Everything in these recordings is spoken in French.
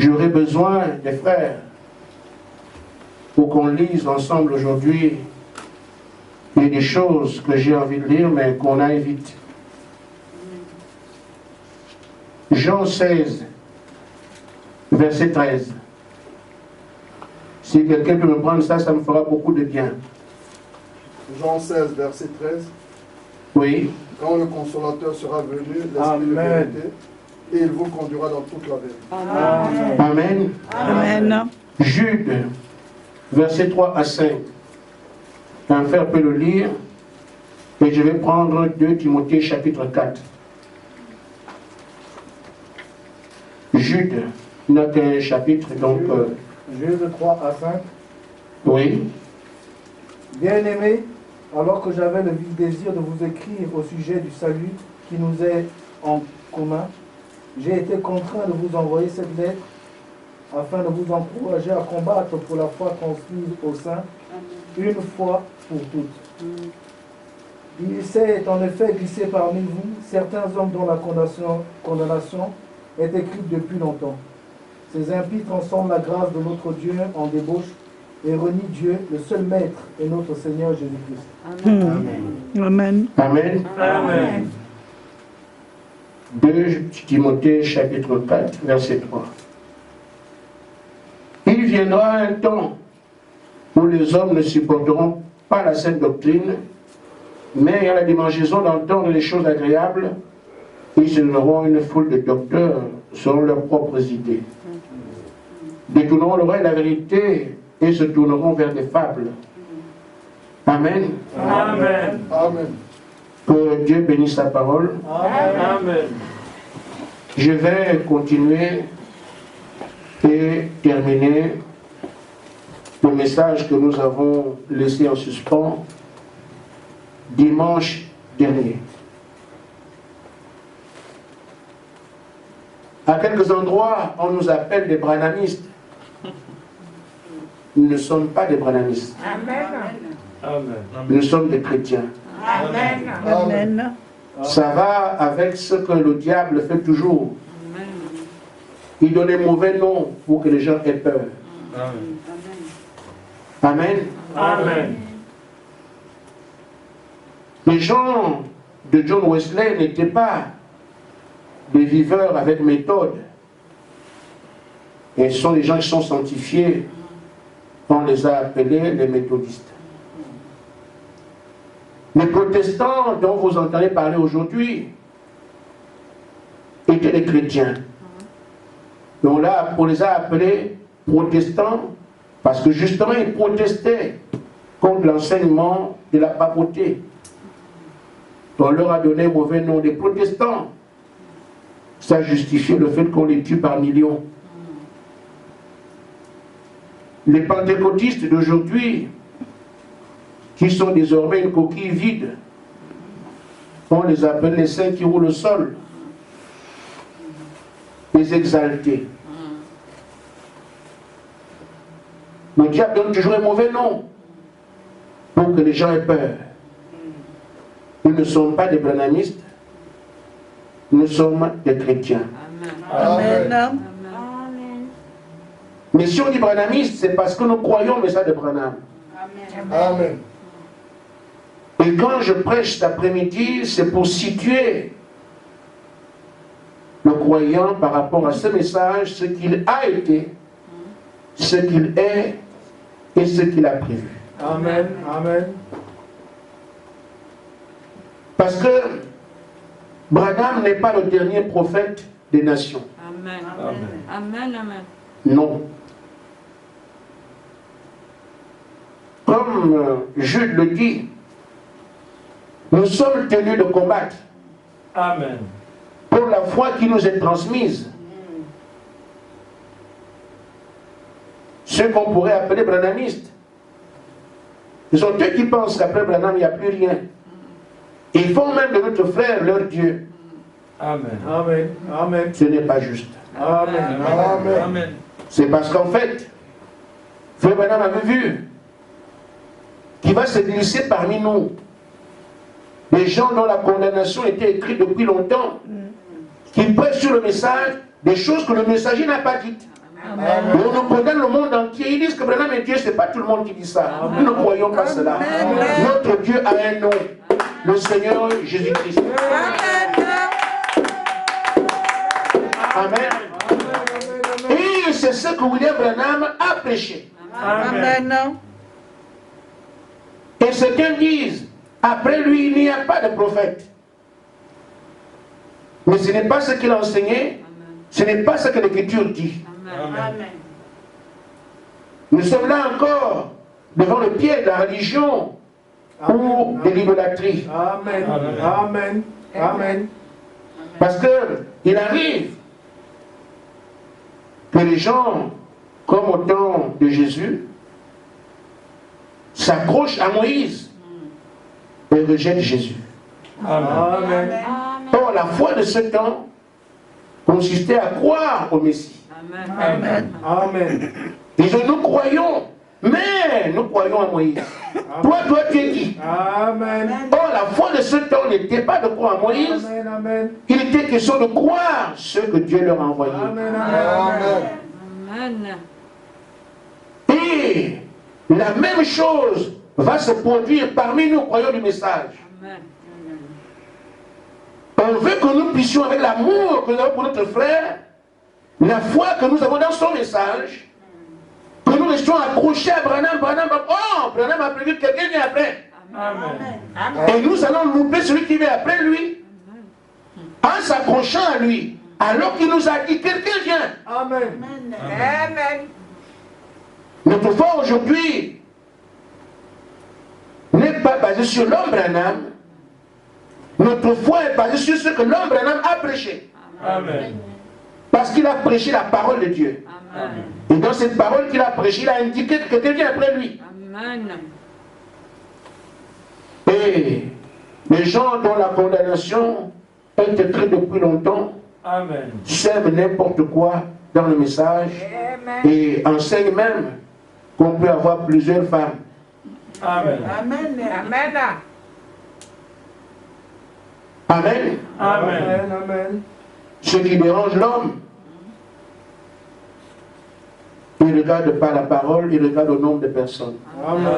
J'aurais besoin des frères pour qu'on lise ensemble aujourd'hui. Il y a des choses que j'ai envie de lire, mais qu'on aille vite. Jean 16, verset 13. Si quelqu'un peut me prendre ça, ça me fera beaucoup de bien. Jean 16, verset 13. Oui. Quand le consolateur sera venu, l'esprit de vérité, et il vous conduira dans toute la vérité. Amen. Amen. Amen. Jude, verset 3 à 5. Un frère peut le lire. Et je vais prendre 2 Timothée chapitre 4. Jude, il n'a qu'un chapitre, donc... Jude 3 à 5. Oui. Bien-aimés, alors que j'avais le vif désir de vous écrire au sujet du salut qui nous est en commun, j'ai été contraint de vous envoyer cette lettre afin de vous encourager à combattre pour la foi transmise aux saints une fois pour toutes. Il s'est en effet glissé parmi vous certains hommes dont la condamnation est écrite depuis longtemps. Ces impies transforment la grâce de notre Dieu en débauche et renient Dieu, le seul Maître et notre Seigneur Jésus-Christ. Amen. Amen. Amen. 2 Timothée chapitre 4, verset 3. Il viendra un temps où les hommes ne supporteront pas la sainte doctrine, mais à la démangeaison d'entendre les choses agréables, ils se donneront une foule de docteurs selon leurs propres idées. Détourneront l'oreille de la vérité et se tourneront vers des fables. Amen. Amen. Amen. Que Dieu bénisse sa parole. Amen. Je vais continuer et terminer le message que nous avons laissé en suspens dimanche dernier. À quelques endroits, on nous appelle des branhamistes. Nous ne sommes pas des branhamistes. Amen. Nous sommes des chrétiens. Amen. Ça va avec ce que le diable fait toujours. Il donne un mauvais nom pour que les gens aient peur. Amen. Amen. Les gens de John Wesley n'étaient pas des viveurs avec méthode. Et ce sont les gens qui sont sanctifiés. On les a appelés les méthodistes. Les protestants dont vous entendez parler aujourd'hui étaient des chrétiens. Donc là, on les a appelés protestants parce que justement ils protestaient contre l'enseignement de la papauté. On leur a donné un mauvais nom des protestants. Ça justifie le fait qu'on les tue par millions. Les pentecôtistes d'aujourd'hui, qui sont désormais une coquille vide, on les appelle les saints qui roulent au sol, les exaltés. Le diable donne toujours un mauvais nom pour que les gens aient peur. Nous ne sommes pas des branhamistes, nous sommes des chrétiens. Amen. Mais si on dit branhamiste, c'est parce que nous croyons au message de Branham. Amen. Et quand je prêche cet après-midi, c'est pour situer le croyant par rapport à ce message, ce qu'il a été, ce qu'il est et ce qu'il a prévu. Amen. Amen. Parce que Branham n'est pas le dernier prophète des nations. Amen. Amen. Amen. Non. Comme Jude le dit, nous sommes tenus de combattre Amen. pour la foi qui nous est transmise. Ceux qu'on pourrait appeler branhamistes. Ce sont eux qui pensent qu'après Branham, il n'y a plus rien. Ils font même de notre frère leur Dieu. Amen. Amen. Amen. Ce n'est pas juste. Amen. Amen. Amen. C'est parce qu'en fait, frère Branham avait vu qu'il va se glisser parmi nous des gens dont la condamnation était écrite depuis longtemps, qui prêchent sur le message des choses que le messager n'a pas dites. Amen. Mais on nous condamne le monde entier. Ils disent que Branham est Dieu, ce n'est pas tout le monde qui dit ça. Nous ne croyons pas cela. Notre Dieu a un nom, le Seigneur Jésus-Christ. Amen. Et c'est ce que William Branham a prêché. Amen. Et certains disent, après lui, il n'y a pas de prophète. Mais ce n'est pas ce qu'il a enseigné, ce n'est pas ce que l'Écriture dit. Amen. Nous sommes là encore devant le pied de la religion ou de l'idolâtrie. Amen. Amen. Amen. Parce qu'il arrive que les gens, comme au temps de Jésus, s'accrochent à Moïse et rejettent Jésus. Amen. Or, la foi de ce temps consistait à croire au Messie. Amen. Amen. Ils disent, nous croyons, mais nous croyons à Moïse. Toi, tu es qui? Amen. Or, la foi de ce temps n'était pas de croire à Moïse, Amen. Amen. il était question de croire ce que Dieu leur a envoyé. Amen. Amen. Et la même chose va se produire parmi nous, croyants du message. On veut que nous puissions, avec l'amour que nous avons pour notre frère, la foi que nous avons dans son message, que nous restions accrochés à Branham. Oh, Branham a prévu que quelqu'un vient après. Amen. Et nous allons louper celui qui vient après lui, en s'accrochant à lui, alors qu'il nous a dit quelqu'un vient. Amen. Notre foi aujourd'hui n'est pas basée sur l'homme Branham. Notre foi est basée sur ce que l'homme Branham a prêché. Amen. Parce qu'il a prêché la parole de Dieu. Et dans cette parole qu'il a prêchée, il a indiqué que quelqu'un vient après lui. Et les gens dont la condamnation est écrite depuis longtemps sèment n'importe quoi dans le message et enseignent même qu'on peut avoir plusieurs femmes. Amen. Amen. Amen. Amen. Ce qui dérange l'homme, il ne regarde pas la parole, il regarde le nombre de personnes. Amen.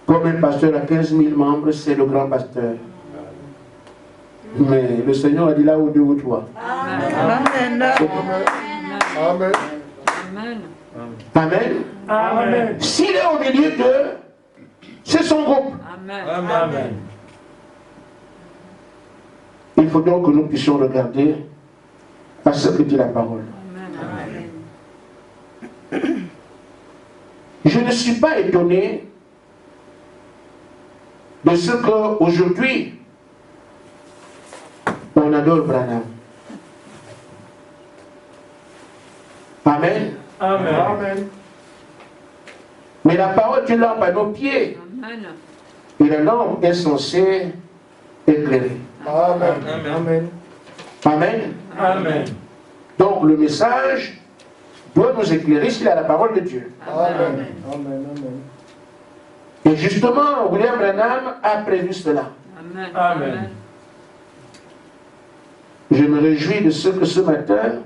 Comme un pasteur a 15 000 membres, c'est le grand pasteur. Mais le Seigneur a dit là où deux ou trois. Amen. Amen. Amen. Amen. S'il est au milieu d'eux, c'est son groupe. Amen. Il faut donc que nous puissions regarder à ce que dit la parole. Je ne suis pas étonné de ce qu'aujourd'hui on adore Branham. Amen. Amen. Mais la parole est une lampe à nos pieds. Et la lampe est censée éclairer. Amen. Amen. Amen. Amen. Donc le message doit nous éclairer s'il a la parole de Dieu. Amen. Amen. Et justement, William Branham a prévu cela. Amen. Je me réjouis de ce que ce matin,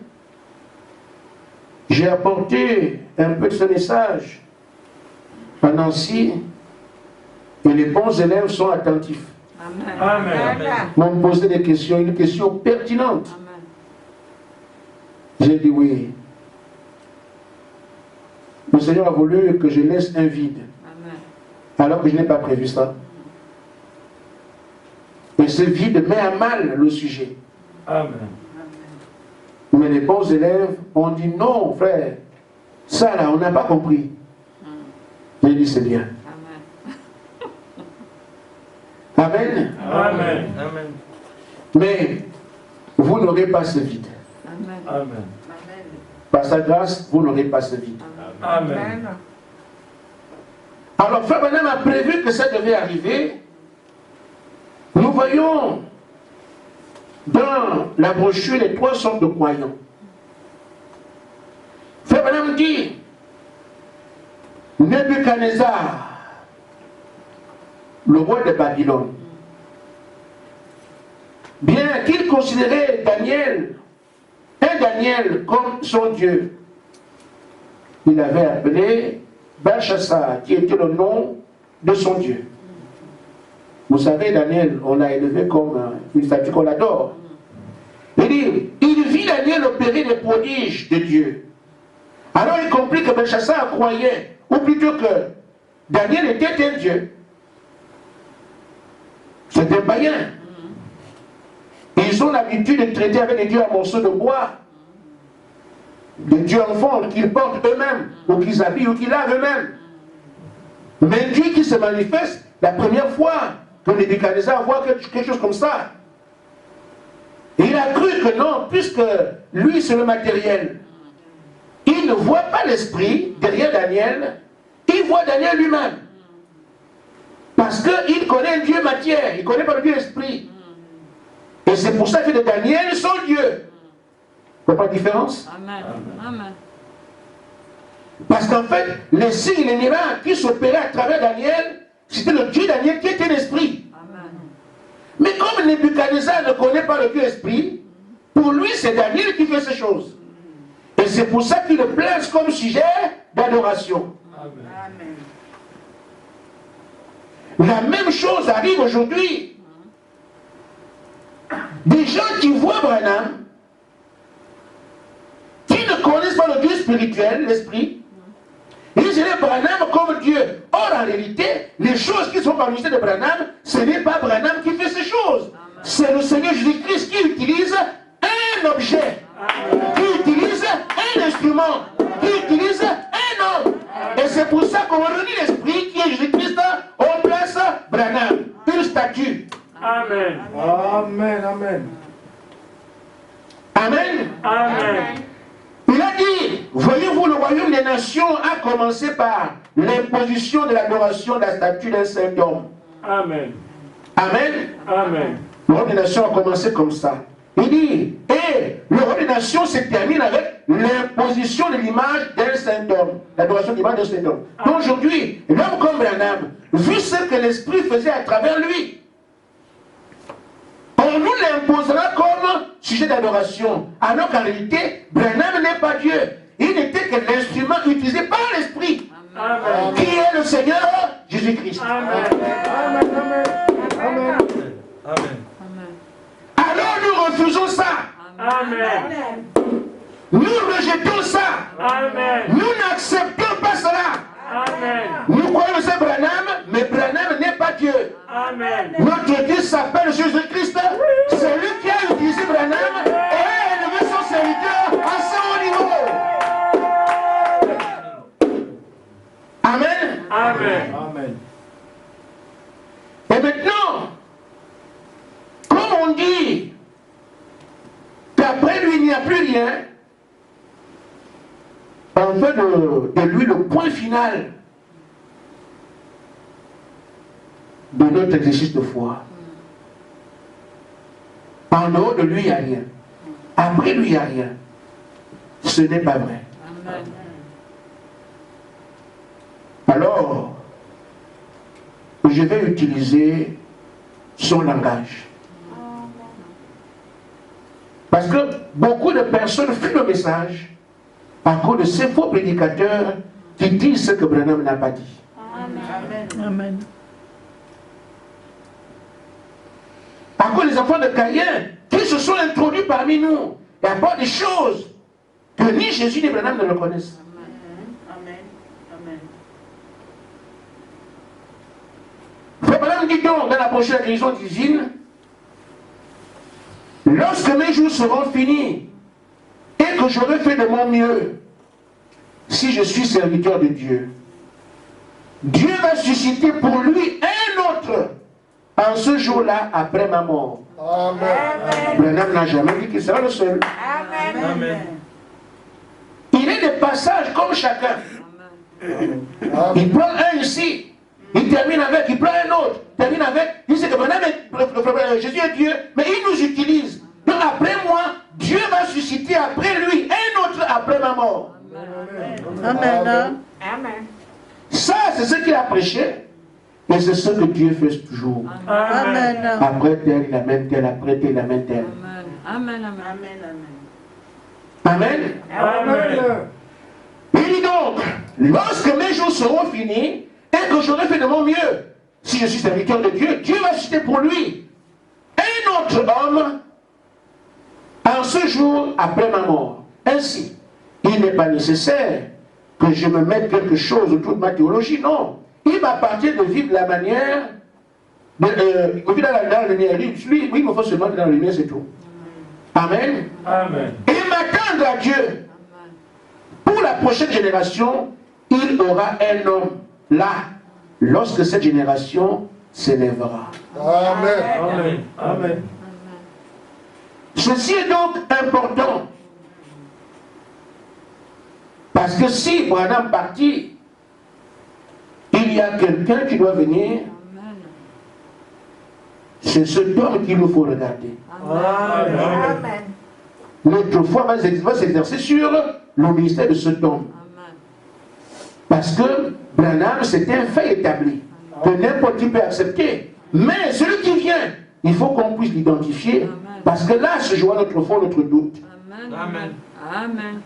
j'ai apporté un peu de ce message à Nancy et les bons élèves sont attentifs. Amen. Ils m'ont posé des questions, une question pertinente. J'ai dit oui. Le Seigneur a voulu que je laisse un vide, alors que je n'ai pas prévu ça. Et ce vide met à mal le sujet. Amen. Mais les bons élèves ont dit non, frère, ça là, on n'a pas compris. J'ai dit c'est bien. Amen. Amen. Mais vous n'aurez pas ce vide. Amen. Par sa grâce, vous n'aurez pas ce vide. Amen. Alors, Frère Branham a prévu que ça devait arriver. Nous voyons dans la brochure les trois sortes de croyants. Frère Branham dit, Nebuchadnezzar, le roi de Babylone, bien qu'il considérait Daniel un Daniel comme son Dieu. Il avait appelé Belchassar, qui était le nom de son Dieu. Vous savez, Daniel, on l'a élevé comme une statue qu'on adore. Il vit Daniel opérer les prodiges de Dieu. Alors il comprit que Belchassar croyait, ou plutôt que Daniel était un Dieu. C'est un païen. Ils ont l'habitude de traiter avec des dieux à morceaux de bois, des dieux enfants qu'ils portent eux-mêmes, ou qu'ils habillent, ou qu'ils lavent eux-mêmes. Mais Dieu qui se manifeste, la première fois que Nebuchadnezzar voit quelque chose comme ça, il a cru que non, puisque lui c'est le matériel. Il ne voit pas l'esprit derrière Daniel, il voit Daniel lui-même. Parce qu'il connaît un Dieu matière, il ne connaît pas le Dieu esprit. Et c'est pour ça qu'il fait de Daniel son Dieu. Vous voyez pas la différence? Amen. Amen. Parce qu'en fait, les signes et les miracles qui s'opéraient à travers Daniel, c'était le Dieu Daniel qui était l'esprit. Amen. Mais comme Nebuchadnezzar ne connaît pas le Dieu esprit, pour lui c'est Daniel qui fait ces choses. Et c'est pour ça qu'il le place comme sujet d'adoration. Amen. La même chose arrive aujourd'hui. Des gens qui voient Branham, qui ne connaissent pas le Dieu spirituel, l'esprit, ils disent Branham comme Dieu. Or, en réalité, les choses qui sont par l'unité de Branham, ce n'est pas Branham qui fait ces choses. C'est le Seigneur Jésus-Christ qui utilise un objet, qui utilise un instrument, qui utilise un homme. Et c'est pour ça qu'on réunit l'esprit qui est Jésus-Christ, on place Branham, une statue. Amen. Amen, amen. Amen. Amen. Il a dit, voyez-vous, le royaume des nations a commencé par l'imposition de l'adoration de la statue d'un saint homme. Amen. Amen. Amen. Le royaume des nations a commencé comme ça. Il dit, et le royaume des nations se termine avec l'imposition de l'image d'un saint homme. L'adoration de l'image d'un saint homme. Donc aujourd'hui, l'homme comme Branham, vu ce que l'esprit faisait à travers lui, on nous l'imposera comme sujet d'adoration. Alors qu'en réalité, Branham n'est pas Dieu. Il n'était que l'instrument utilisé par l'esprit. Amen. Qui est le Seigneur Jésus-Christ. Amen. Amen, amen, amen. Amen. Alors nous refusons ça. Amen. Nous rejetons ça. Amen. Nous n'acceptons pas cela. Amen. Nous croyons que c'est Branham, mais Branham n'est pas Dieu. Amen. Notre Dieu s'appelle Jésus-Christ. C'est lui qui a utilisé Branham et a élevé son serviteur à ce haut niveau. Amen. Amen. Amen. Et maintenant, comme on dit qu'après lui il n'y a plus rien, on fait de lui le point final de notre exercice de foi. En dehors de lui, il n'y a rien. Après lui, il n'y a rien. Ce n'est pas vrai. Amen. Alors, je vais utiliser son langage. Parce que beaucoup de personnes fuient le message à cause de ces faux prédicateurs qui disent ce que Branham n'a pas dit. Amen. Amen. À cause des enfants de Caïn qui se sont introduits parmi nous et apportent des choses que ni Jésus ni Branham ne le connaissent. Amen. Amen. Frère Branham dit donc dans la prochaine guérison divine, lorsque mes jours seront finis et que j'aurai fait de mon mieux, si je suis serviteur de Dieu, Dieu va susciter pour lui un autre en ce jour-là après ma mort. Amen. Branham n'a jamais dit qu'il sera le seul. Amen. Amen. Il est de passage comme chacun. Il prend un ici, il termine avec, il prend un autre, termine avec, il sait que Branham est, Jésus est Dieu, mais il nous utilise. Donc après moi, Dieu va susciter après lui un autre après ma mort. Amen. Amen. Ça, c'est ce qu'il a prêché. Et c'est ce que Dieu fait toujours. Amen. Après tel, il amène tel, après tel, il amène tel. Amen. Amen. Amen. Amen. Amen. Amen. Il dit donc, lorsque mes jours seront finis et que j'aurai fait de mon mieux, si je suis serviteur de Dieu, Dieu va citer pour lui un autre homme en ce jour après ma mort. Ainsi, il n'est pas nécessaire que je me mette quelque chose autour de ma théologie, non. Il m'appartient de vivre de la manière, de vivre dans la lumière. Lui, il me faut seulement dans la lumière, c'est tout. Amen. Amen. Et m'attendre à Dieu. Pour la prochaine génération, il aura un homme là, lorsque cette génération s'élèvera. Amen. Amen. Amen. Ceci est donc important. Parce que si Branham partit, il y a quelqu'un qui doit venir. C'est cet homme qu'il nous faut regarder. Amen. Notre foi va s'exercer sur le ministère de cet homme. Parce que Branham, c'est un fait établi que n'importe qui peut accepter. Mais celui qui vient, il faut qu'on puisse l'identifier. Parce que là se joint notre foi, notre doute. Amen. Amen.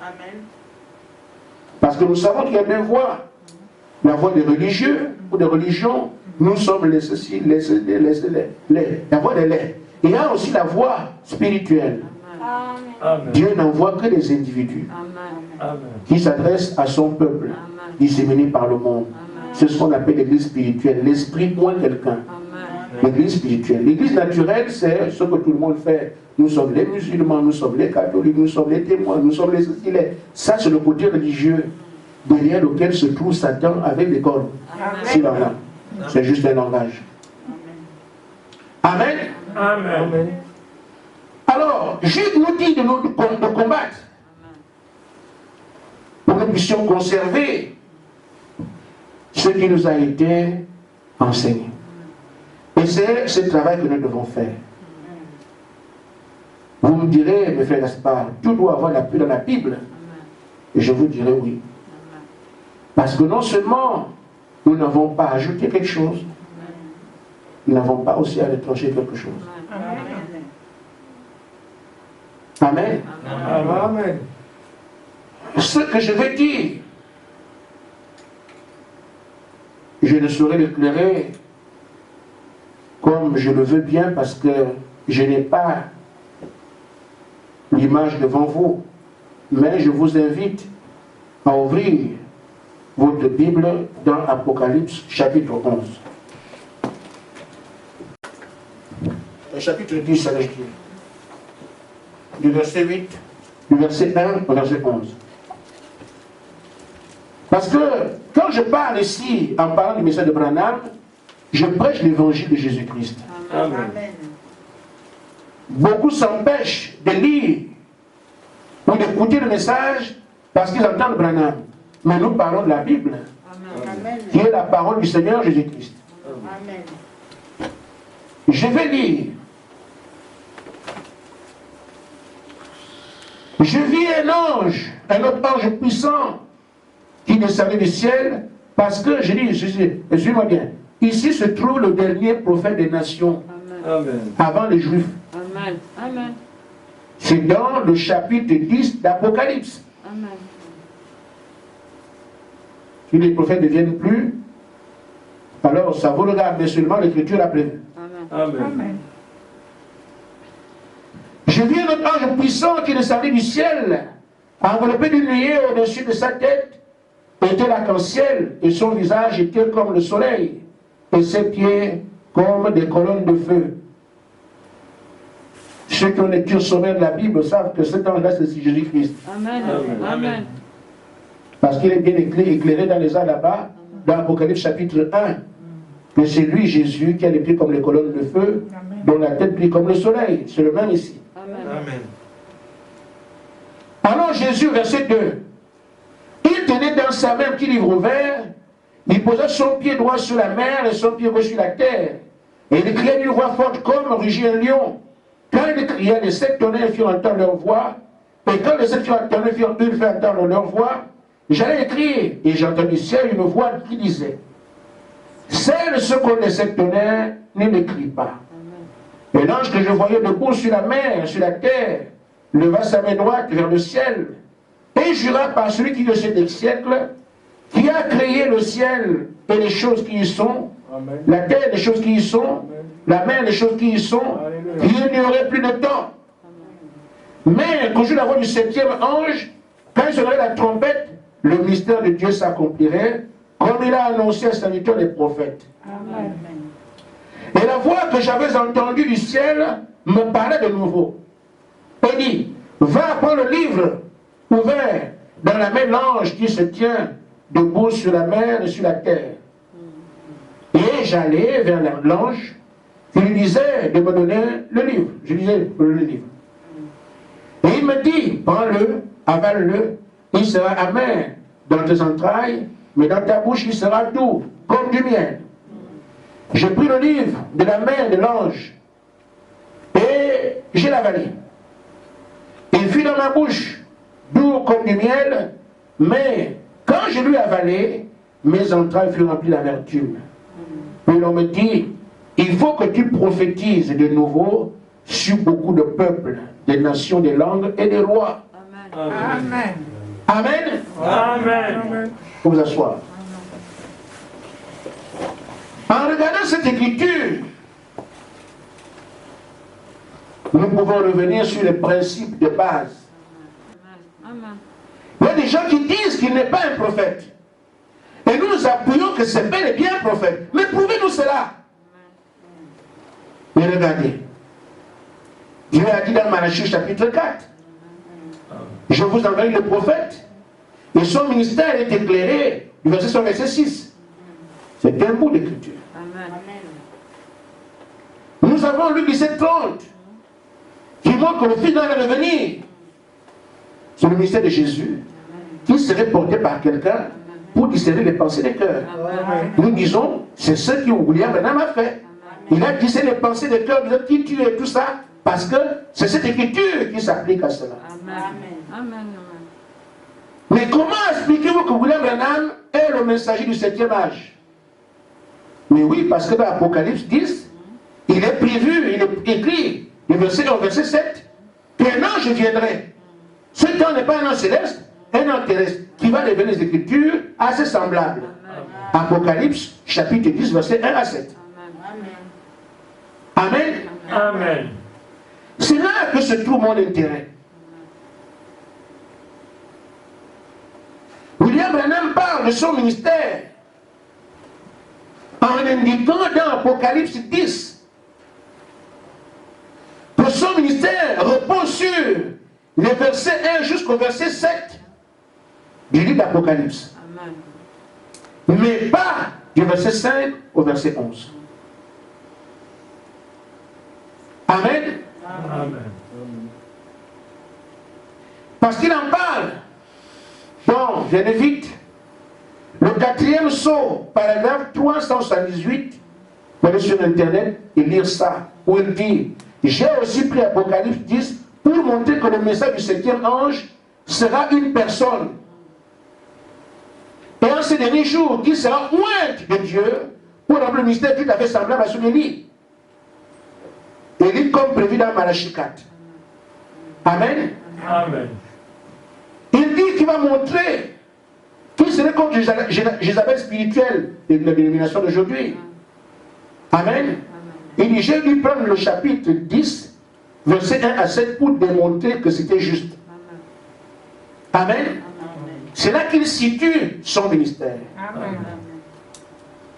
Parce que nous savons qu'il y a deux voies. La voie des religieux ou des religions. Nous sommes les ceci, la voie des laits. Il y a aussi la voie spirituelle. Amen. Dieu n'envoie que des individus Amen. qui s'adressent à son peuple, disséminé par le monde. C'est ce qu'on appelle l'église spirituelle. L'esprit moins quelqu'un. L'église spirituelle. L'église naturelle, c'est ce que tout le monde fait. Nous sommes les musulmans, nous sommes les catholiques, nous sommes les témoins, nous sommes les ceci. Ça, c'est le côté religieux derrière lequel se trouve Satan avec des cordes. S'il en a. C'est juste un langage. Amen. Amen. Alors, Jude nous dit de combattre pour que nous puissions conserver ce qui nous a été enseigné. Et c'est ce travail que nous devons faire. Vous me direz, mes frères Gaspard, tout doit avoir l'appui dans la Bible. Et je vous dirai oui. Parce que non seulement nous n'avons pas ajouté quelque chose, nous n'avons pas aussi à retrancher quelque chose. Amen. Amen. Ce que je vais dire, je ne saurais l'éclairer comme je le veux bien parce que je n'ai pas l'image devant vous. Mais je vous invite à ouvrir votre Bible dans Apocalypse chapitre 11. Le chapitre 10, ça veut dire. Du verset 8, du verset 1 au verset 11. Parce que quand je parle ici, en parlant du message de Branham, je prêche l'évangile de Jésus-Christ. Amen. Beaucoup s'empêchent de lire ou d'écouter le message parce qu'ils entendent Branham. Mais nous parlons de la Bible, qui est la parole du Seigneur Jésus-Christ. Je vais lire. Je vis un autre ange puissant qui descendait du ciel, parce que, je dis, suis-moi bien, ici se trouve le dernier prophète des nations, Amen. avant les Juifs. Amen. Amen. C'est dans le chapitre 10 d'Apocalypse. Amen. Si les prophètes ne viennent plus, alors ça vous regarde, mais seulement l'écriture a prévu. Amen. Amen. Je vis un autre ange puissant qui descendait du ciel, enveloppé d'une nuée au-dessus de sa tête, était l'arc-en-ciel, et son visage était comme le soleil, et ses pieds comme des colonnes de feu. Ceux qui ont lecture sommaire de la Bible savent que cet ange-là, c'est Jésus-Christ. Amen. Amen. Amen. Parce qu'il est bien éclairé dans les airs là-bas, dans Apocalypse chapitre 1. Que c'est lui, Jésus, qui a les pieds comme les colonnes de feu, dont la tête brille comme le soleil. C'est le même ici. Amen. Alors Jésus, verset 2, il tenait dans sa main un petit livre ouvert, il posa son pied droit sur la mer et son pied gauche sur la terre. Et il criait d'une voix forte comme rugit un lion. Quand il criait, les 7 tonnerres firent entendre leur voix. Et quand les 7 tonnerres firent entendre leur voix, j'allais écrire, et j'entendis du ciel une voix qui disait, celles secondes les 7 tonnerres, ne l'écris pas. Et l'ange que je voyais debout sur la mer, sur la terre, leva sa main droite vers le ciel et jura par celui qui est de ces siècles, qui a créé le ciel et les choses qui y sont, Amen. la terre et les choses qui y sont, la mer et les choses qui y sont, qu'il n'y aurait plus de temps. Mais qu'au jour de la voix du 7e ange, quand il sonnerait la trompette, le mystère de Dieu s'accomplirait, comme il a annoncé à sa serviteur les prophètes. Amen. Et la voix que j'avais entendue du ciel me parlait de nouveau. Et dit, va prendre le livre ouvert dans la main de l'ange qui se tient debout sur la mer et sur la terre. Et j'allais vers l'ange qui lui disait de me donner le livre. Je disais le livre. Et il me dit, prends-le, avale-le, il sera amer dans tes entrailles, mais dans ta bouche il sera doux, comme du miel. J'ai pris le livre de la main de l'ange et j'ai l'avalé. Il fut dans ma bouche, doux comme du miel, mais quand je lui ai avalé, mes entrailles furent remplies d'amertume. Puis l'on me dit, il faut que tu prophétises de nouveau sur beaucoup de peuples, des nations, des langues et des rois. Amen. Amen. Amen. Faut vous asseoir. En regardant cette écriture, nous pouvons revenir sur les principes de base. Il y a des gens qui disent qu'il n'est pas un prophète. Et nous nous appuyons que c'est bel et bien un prophète. Mais prouvez-nous cela. Mais regardez. Dieu a dit dans Malachie chapitre 4. Je vous envoie le prophète. Et son ministère est éclairé du verset 1 verset 6. C'est un bout d'écriture. Nous avons Luc 17:30 qui montre que le Fils doit revenir. C'est le ministère de Jésus qui serait porté par quelqu'un pour discerner les pensées des cœurs. Nous disons, c'est ce que William Branham a fait. Il a discerné les pensées des cœurs, qui tue et tout ça, parce que c'est cette écriture qui s'applique à cela. Mais comment expliquez-vous que William Branham est le messager du 7e âge? Mais oui, parce que dans l'Apocalypse 10, il est prévu, il est écrit, le verset 1, verset 7, qu'un ange viendrait. Ce temps n'est pas un ange céleste, un ange terrestre, qui va révéler les Écritures assez semblables. Apocalypse, chapitre 10, verset 1 à 7. Amen. Amen. C'est là que se trouve mon intérêt. William Branham parle de son ministère en indiquant dans Apocalypse 10 que son ministère repose sur les versets 1 jusqu'au verset 7 du livre d'Apocalypse. Mais pas du verset 5 au verset 11. Amen. Amen. Parce qu'il en parle. Bon, viens vite. Le 4e sceau, paragraphe 378, vous allez sur Internet et lire ça, où il dit, j'ai aussi pris Apocalypse 10 pour montrer que le message du 7e ange sera une personne. Et en ces derniers jours, qui sera ointe de Dieu pour remplir le mystère tout à fait semblable à celui d'Élie. Élie comme prévu dans Malachie 4. Amen. Amen. Il dit qu'il va montrer qu'il serait comme Jézabel spirituelle de la dénomination d'aujourd'hui. Amen. Il dit, j'ai dû prendre le chapitre 10, verset 1 à 7 pour démontrer que c'était juste. Amen. C'est là qu'il situe son ministère.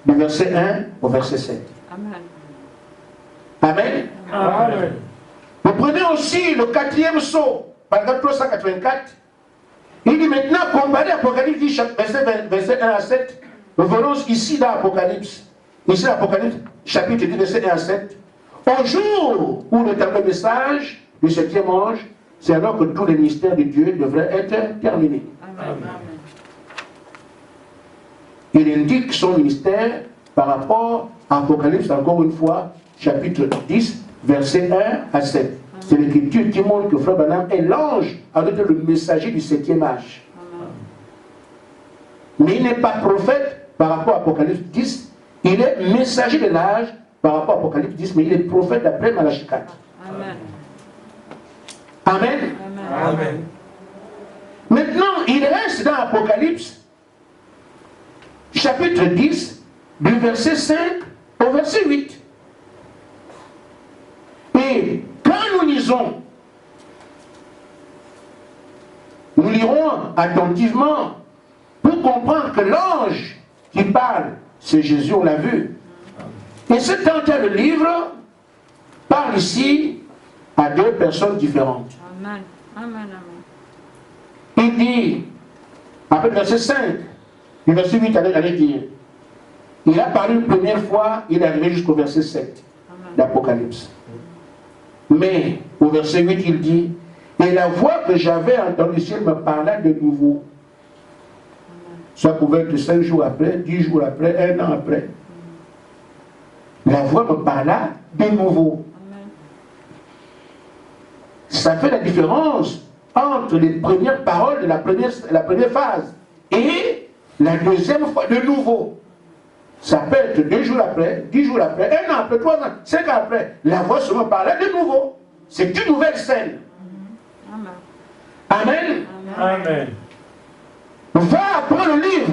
Du verset 1 au verset 7. Amen. Amen. Vous prenez aussi le 4e sceau, paragraphe 384. Il dit maintenant, comparé à Apocalypse, verset 1 à 7, nous venons ici dans Apocalypse. Ici, Apocalypse, chapitre 10, verset 1 à 7. Au jour où le dernier message du 7e ange, c'est alors que tous les mystères de Dieu devraient être terminés. Il indique son ministère par rapport à Apocalypse, encore une fois, chapitre 10, verset 1 à 7. C'est l'écriture qui montre que Frère Branham est l'ange, avec le messager du 7e âge. Mais il n'est pas prophète par rapport à Apocalypse 10, il est messager de l'âge par rapport à Apocalypse 10, mais il est prophète d'après Malachie 4. Amen. Amen. Amen. Maintenant, il reste dans Apocalypse, chapitre 10, du verset 5 au verset 8. Et quand nous lisons, nous lirons attentivement pour comprendre que l'ange qui parle, c'est Jésus, on l'a vu. Et cet entier le livre parle ici à deux personnes différentes. Amen. Amen. Amen. Il dit, après le verset 5, le verset 8, allez dire, il a parlé une première fois, il est arrivé jusqu'au verset 7 d'Apocalypse. Mais au verset 8, il dit, et la voix que j'avais entendue du ciel me parla de nouveau. Ça pouvait être 5 jours après, 10 jours après, 1 an après. La voix me parla de nouveau. Ça fait la différence entre les premières paroles de la première phase et la deuxième fois de nouveau. Ça peut être 2 jours après, 10 jours après, 1 an après, 3 ans, 5 ans après. La voix se me parla de nouveau. C'est une nouvelle scène. Amen. Amen. Va apprendre le livre.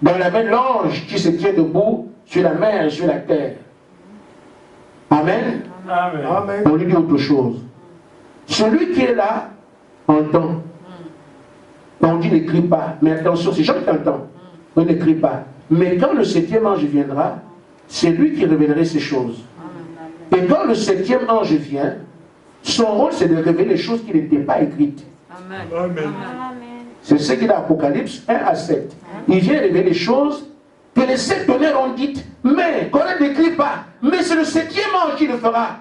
Dans la main de l'ange qui se tient debout sur la mer et sur la terre. Amen. Amen. Amen. On lui dit autre chose. Celui qui est là entend. On dit ne crie pas. Mais attention, c'est Jean qui entend. On ne crie pas. Mais quand le 7e ange viendra, c'est lui qui révélerait ces choses. Et quand le 7e ange vient, son rôle c'est de révéler les choses qui n'étaient pas écrites. Amen. Amen. C'est ce qu'il a Apocalypse 1 à 7. Il vient révéler les choses que les 7 tonnerres ont dites, mais qu'on ne décrit pas. Mais c'est le 7e ange qui le fera.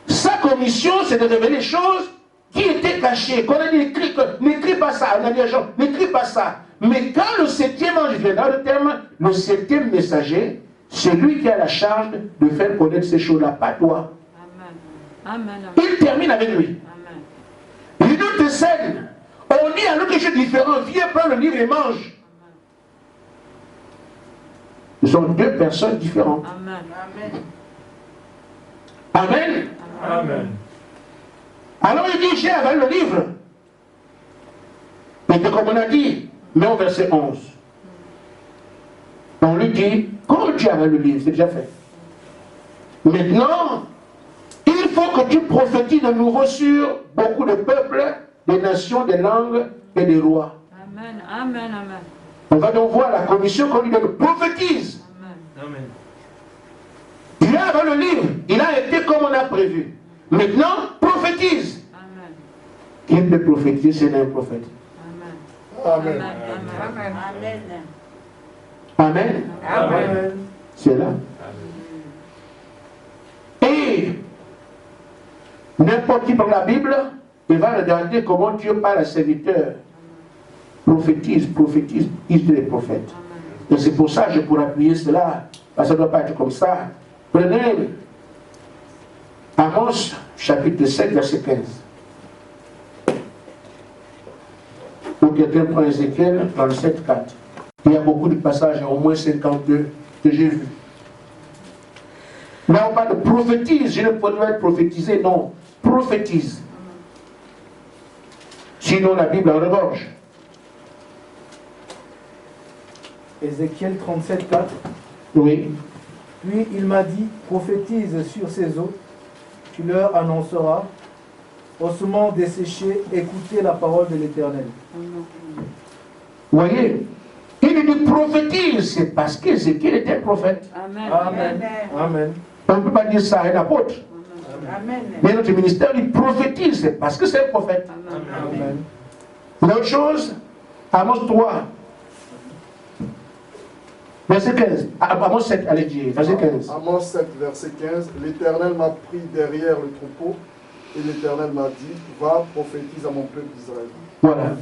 Sa commission, c'est de révéler les choses qui étaient cachées. Qu'on a dit, n'écris pas ça. On a dit à Jean, n'écris pas ça. Mais quand le 7e ange viendra, le terme, le 7e messager, c'est lui qui a la charge de faire connaître ces choses-là, pas toi. Amen. Amen. Il termine avec lui. Amen. Une autre scène, on dit à l'autre quelque chose de différent, viens prendre le livre et mange. Ce sont deux personnes différentes. Amen. Amen. Amen. Alors il dit, j'ai avalé le livre. Mais comme on a dit, mais au verset 11, on lui dit, comme tu avais le livre, c'est déjà fait. Maintenant, il faut que tu prophétises de nouveau sur beaucoup de peuples, des nations, des langues et des rois. Amen. Amen. Amen. On va donc voir la commission qu'on lui donne, prophétise. Amen. Tu as avalé le livre, il a été comme on a prévu. Maintenant, prophétise. Amen. Qui peut prophétiser, c'est un prophète. Amen. Amen. Amen. Amen. C'est là. Et n'importe qui prend la Bible, il va regarder comment Dieu parle à ses serviteurs. Prophétise, il est prophète. Et c'est pour ça que je pourrais appuyer cela, parce que ça ne doit pas être comme ça. Prenez Amos, chapitre 7, verset 15. Ou quelqu'un prend Ézéchiel, 37, 4. Il y a beaucoup de passages, il y a au moins 52 que j'ai vus. Là, on parle de prophétise. Je ne peux pas être prophétisé, non. Prophétise. Sinon, la Bible en regorge. Ézéchiel 37, 4. Oui. Puis il m'a dit, prophétise sur ces eaux, tu leur annonceras, ossements desséchés, écoutez la parole de l'Éternel. Vous voyez, il dit prophétise, c'est parce qu'Ézéchiel était prophète. Amen. Amen. Amen. On ne peut pas dire ça à un apôtre. Amen. Mais notre ministère, il prophétise, c'est parce que c'est un prophète. Amen. Une autre chose, Amos 3, verset 15. Amos 7, allez dire, verset 15. Amos 7, verset 15. L'Éternel m'a pris derrière le troupeau et l'Éternel m'a dit, va, prophétise à mon peuple d'Israël. Voilà.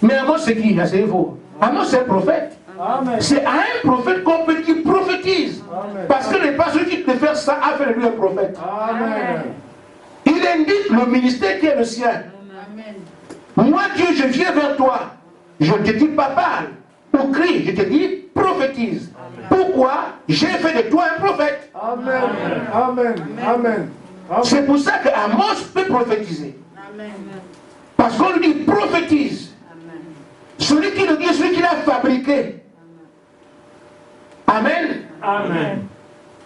Mais Amos, c'est qui? Asseyez-vous. Amos, c'est un prophète. Amen. C'est à un prophète qu'on peut dire prophétise. Amen. Parce que n'est pas celui qui peut faire ça a fait de lui un prophète. Amen. Il indique le ministère qui est le sien. Amen. Moi, Dieu, je viens vers toi. Je ne te dis pas parle ou crie, je te dis prophétise. Pourquoi? J'ai fait de toi un prophète. Amen. Amen. Amen. C'est pour ça qu'Amos peut prophétiser. Amen. Parce qu'on lui dit prophétise. Amen. Celui qui le dit, celui qui l'a fabriqué. Amen. Amen.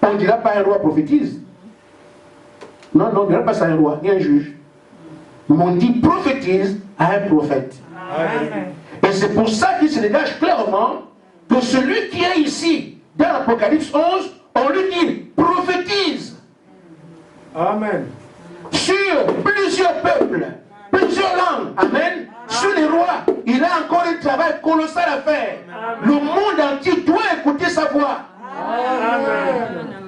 On ne dira pas un roi prophétise. Non, non, on ne dira pas ça à un roi, ni un juge. Mais on dit prophétise à un prophète. Amen. Et c'est pour ça qu'il se dégage clairement que celui qui est ici, dans l'Apocalypse 11, on lui dit prophétise. Amen. Sur plusieurs peuples, plusieurs langues. Amen. Sur les rois, il a encore un travail colossal à faire. Le monde entier doit écouter sa voix. Amen.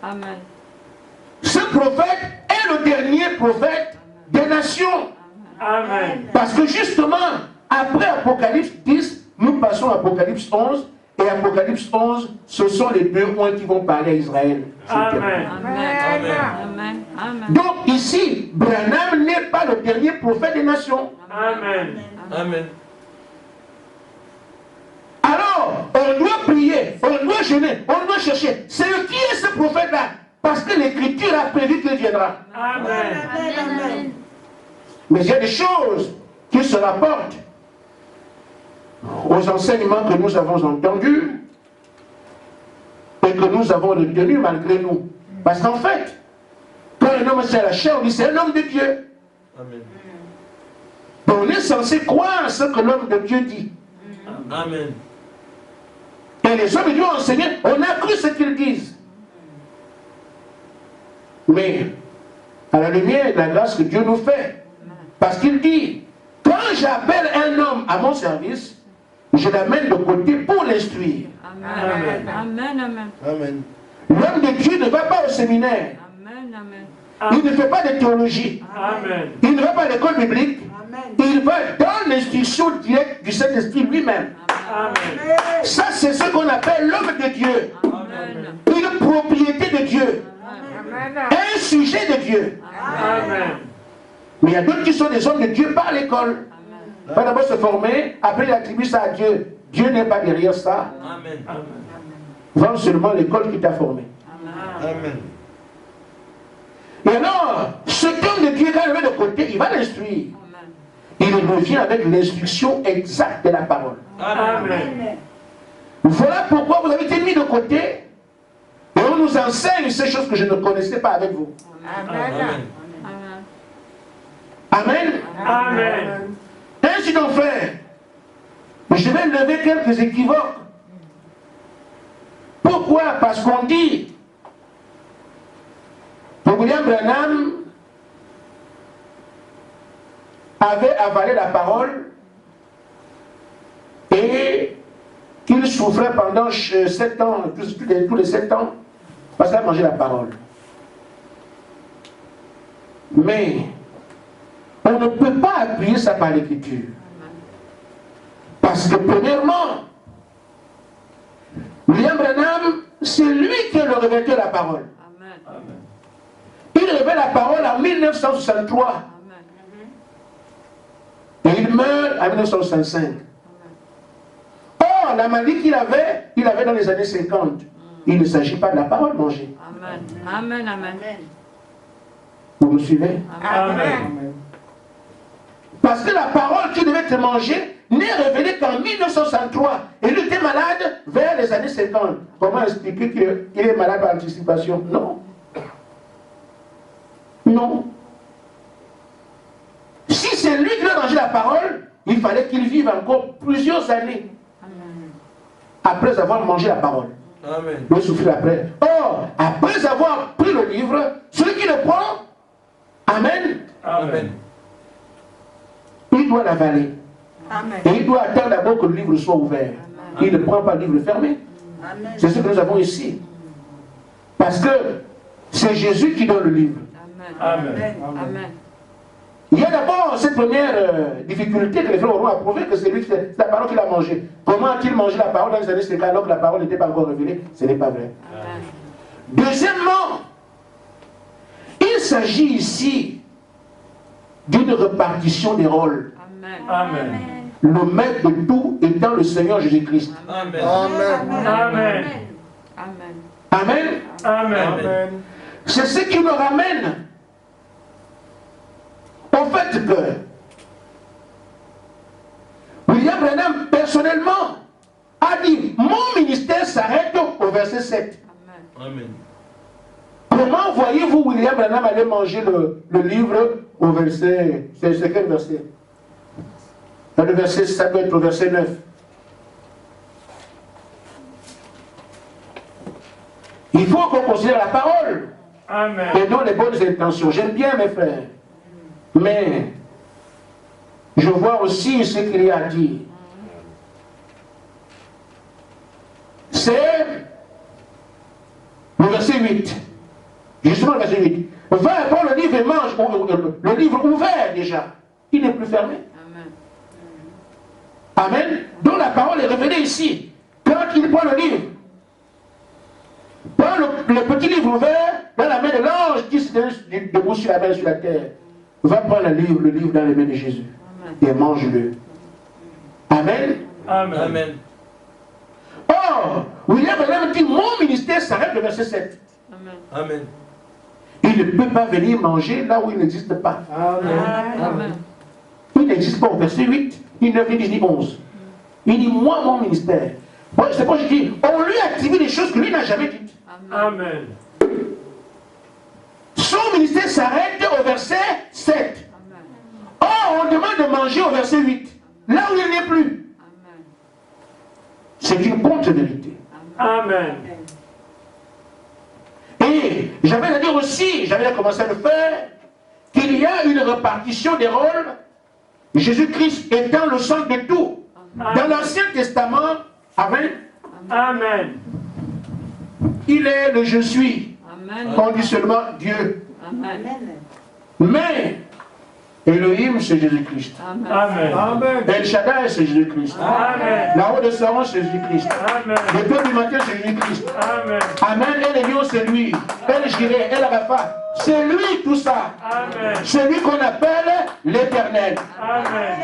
Amen. Ce prophète est le dernier prophète des nations. Amen. Parce que justement, après Apocalypse 10, nous passons à Apocalypse 11. Et Apocalypse 11, ce sont les deux points qui vont parler à Israël. Amen. Amen. Amen. Amen. Donc ici, Branham n'est pas le dernier prophète des nations. Amen. Amen. Alors, on doit prier, on doit jeûner, on doit chercher. C'est qui est ce prophète-là? Parce que l'Écriture a prévu qu'il viendra. Amen. Amen. Mais il y a des choses qui se rapportent aux enseignements que nous avons entendus et que nous avons retenus malgré nous. Parce qu'en fait, quand un homme c'est la chair, on dit c'est un homme de Dieu. Amen. On est censé croire ce que l'homme de Dieu dit. Amen. Et les hommes de Dieu ont enseigné, on a cru ce qu'ils disent. Mais, à la lumière de la grâce que Dieu nous fait, parce qu'il dit, quand j'appelle un homme à mon service, je l'amène de côté pour l'instruire. Amen. Amen. Amen. Amen. L'homme de Dieu ne va pas au séminaire. Amen. Amen. Il ne fait pas de théologie. Amen. Il ne va pas à l'école biblique. Amen. Il va dans l'instruction directe du Saint-Esprit lui-même. Amen. Ça, c'est ce qu'on appelle l'homme de Dieu. Amen. Une propriété de Dieu. Amen. Un sujet de Dieu. Amen. Mais il y a d'autres qui sont des hommes de Dieu par l'école. Il va d'abord se former, après il attribue ça à Dieu. Dieu n'est pas derrière ça. Amen. Vends seulement l'école qui t'a formé. Amen. Et alors, cet homme de Dieu, quand il le met de côté, il va l'instruire. Il revient avec l'instruction exacte de la parole. Amen. Voilà pourquoi vous avez été mis de côté. Et on nous enseigne ces choses que je ne connaissais pas avec vous. Amen. Amen. Amen. Ainsi donc, frère, je vais lever quelques équivoques. Pourquoi? Parce qu'on dit que William Branham avait avalé la parole et qu'il souffrait pendant 7 ans, tous les 7 ans, parce qu'il a mangé la parole. Mais on ne peut pas appuyer ça par l'écriture. Parce que premièrement, William Branham, c'est lui qui est le révélateur de la parole. Il révèle la parole en 1963. Et il meurt en 1965. Or, la maladie qu'il avait dans les années 50. Il ne s'agit pas de la parole mangée. Amen. Amen. Vous me suivez? Amen. Parce que la parole qui devait être mangée n'est révélée qu'en 1963. Et il était malade vers les années 50. Comment expliquer qu'il est malade par anticipation? Non. Non. Si c'est lui qui a mangé la parole, il fallait qu'il vive encore plusieurs années après avoir mangé la parole. Amen. Il doit souffrir après. Or, après avoir pris le livre, celui qui le prend, Amen, Amen. il doit l'avaler. Amen. Et il doit attendre d'abord que le livre soit ouvert. Il ne prend pas le livre fermé. Amen. C'est ce que nous avons ici. Parce que c'est Jésus qui donne le livre. Amen. Amen. Il y a d'abord cette première difficulté que les frères auront approuvé, que c'est lui, c'est la parole qu'il a mangée. Comment a-t-il mangé la parole dans les années 50 alors que la parole n'était pas encore révélée? Ce n'est pas vrai. Deuxièmement, il s'agit ici d'une répartition des rôles. Amen. Le maître de tout étant le Seigneur Jésus-Christ. Amen. Amen. Amen. Amen. Amen. Amen. Amen. C'est ce qui nous ramène au fait que William Branham, personnellement, a dit « Mon ministère s'arrête au verset 7 ». Amen. Comment voyez-vous William Branham aller manger le livre au verset... C'est quel verset? Le verset, ça doit être au verset 9. Il faut qu'on considère la parole. Amen. Et non les bonnes intentions. J'aime bien mes frères. Mais je vois aussi ce qu'il y a à dire. C'est le verset 8. Justement le verset 8. Va prendre le livre et mange. Le livre ouvert déjà. Il n'est plus fermé. Amen. Donc la parole est révélée ici. Quand il prend le livre, prend le petit livre ouvert dans la main de l'ange qui se tient debout sur la main sur la terre. Va prendre le livre dans les mains de Jésus. Et mange-le. Amen. Amen. Amen. Or, William Branham dit, mon ministère s'arrête le verset 7. Amen. Il ne peut pas venir manger là où il n'existe pas. Amen. Il n'existe pas au verset 8, ni 9, ni 10, ni 11. Il dit, moi, mon ministère. Moi, c'est pourquoi je dis, on lui a activé des choses que lui n'a jamais dites. Amen. Son ministère s'arrête au verset 7. Or, on demande de manger au verset 8, là où il n'est plus. C'est une honte vérité. Amen. Et j'avais à dire aussi, j'avais commencé à le faire, qu'il y a une répartition des rôles, Jésus-Christ étant le centre de tout. Dans l'Ancien Testament, Amen, Amen. il est le je suis. Amen. On dit seulement Dieu. Amen. Mais Elohim, c'est Jésus-Christ. Amen. Amen. Amen. El Shaddai, c'est Jésus-Christ. Amen. La haute de Saron, c'est Jésus-Christ. Amen. Le peuple du matin, c'est Jésus-Christ. Amen. Amen. El Elion, c'est lui. El Jireh, El Rapha, c'est lui tout ça. Amen. C'est lui qu'on appelle l'Éternel. Amen.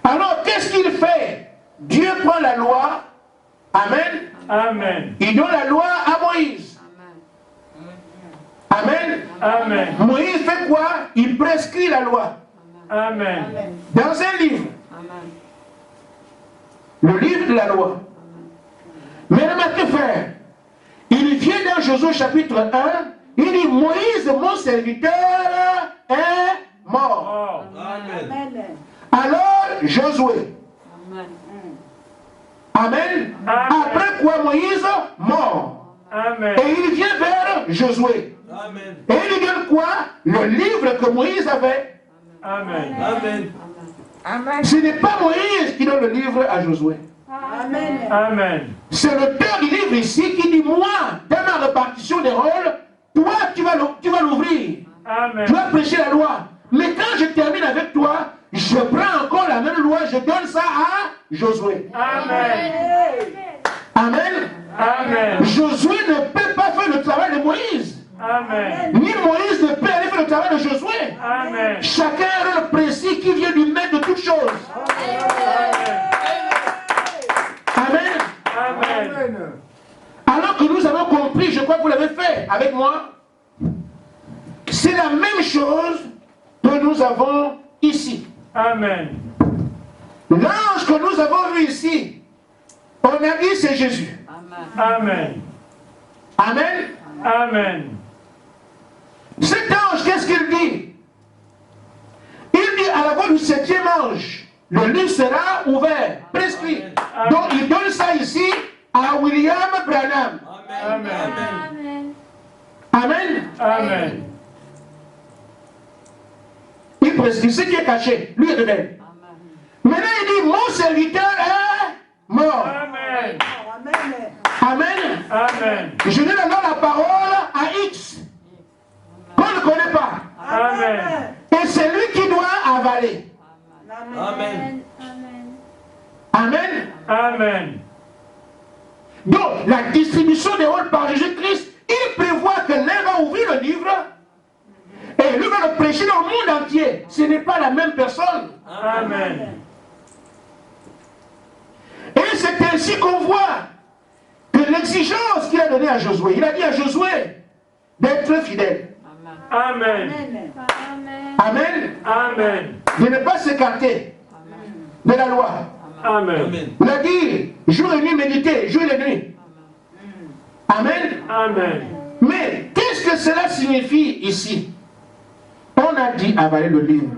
Alors, qu'est-ce qu'il fait? Dieu prend la loi. Amen. Amen. Il donne la loi à Moïse. Amen. Amen. Moïse fait quoi? Il prescrit la loi. Amen. Dans un livre. Amen. Le livre de la loi. Mais le que faire? Il vient dans Josué chapitre 1. Il dit, Moïse, mon serviteur, est mort. Oh. Amen. Alors, Josué. Amen. Amen. Amen. Après quoi, Moïse, mort. Amen. Et il vient vers Josué. Amen. Et il lui donne quoi? Le livre que Moïse avait. Amen. Amen. Amen. Ce n'est pas Moïse qui donne le livre à Josué. Amen. C'est l'auteur du livre ici qui dit, moi, dans ma répartition des rôles, toi, tu vas l'ouvrir. Amen. Tu vas prêcher la loi. Mais quand je termine avec toi, je prends encore la même loi, je donne ça à Josué. Amen. Amen. Amen. Josué ne peut pas faire le travail de Moïse. Amen. Ni Moïse ne peut aller faire le travail de Josué. Amen. Chacun a un rôle précis qui vient du maître de toutes choses. Amen. Amen. Amen. Alors que nous avons compris, je crois que vous l'avez fait avec moi, c'est la même chose que nous avons ici. Amen. L'ange que nous avons vu ici, on a dit c'est Jésus. Amen. Amen. Amen. Cet ange, qu'est-ce qu'il dit? Il dit à la voix du septième ange, le livre sera ouvert, prescrit. Donc il donne ça ici à William Branham. Amen. Amen. Amen. Il prescrit ce qui est caché, lui il révèle. Maintenant il dit, mon serviteur est mort. Amen. Amen. Amen. Je donne alors la parole à X, qu'on ne connaît pas. Amen. Et c'est lui qui doit avaler. Amen. Amen. Amen. Donc, la distribution des rôles par Jésus-Christ, il prévoit que l'un va ouvrir le livre et lui va le prêcher dans le monde entier. Ce n'est pas la même personne. Amen. Et c'est ainsi qu'on voit que de l'exigence qu'il a donnée à Josué. Il a dit à Josué d'être fidèle. Amen. Amen. Amen. De ne pas s'écarter de la loi. Amen. Il a dit jour et nuit méditer, jour et nuit. Amen. Amen. Mais qu'est-ce que cela signifie ici? On a dit avaler le livre.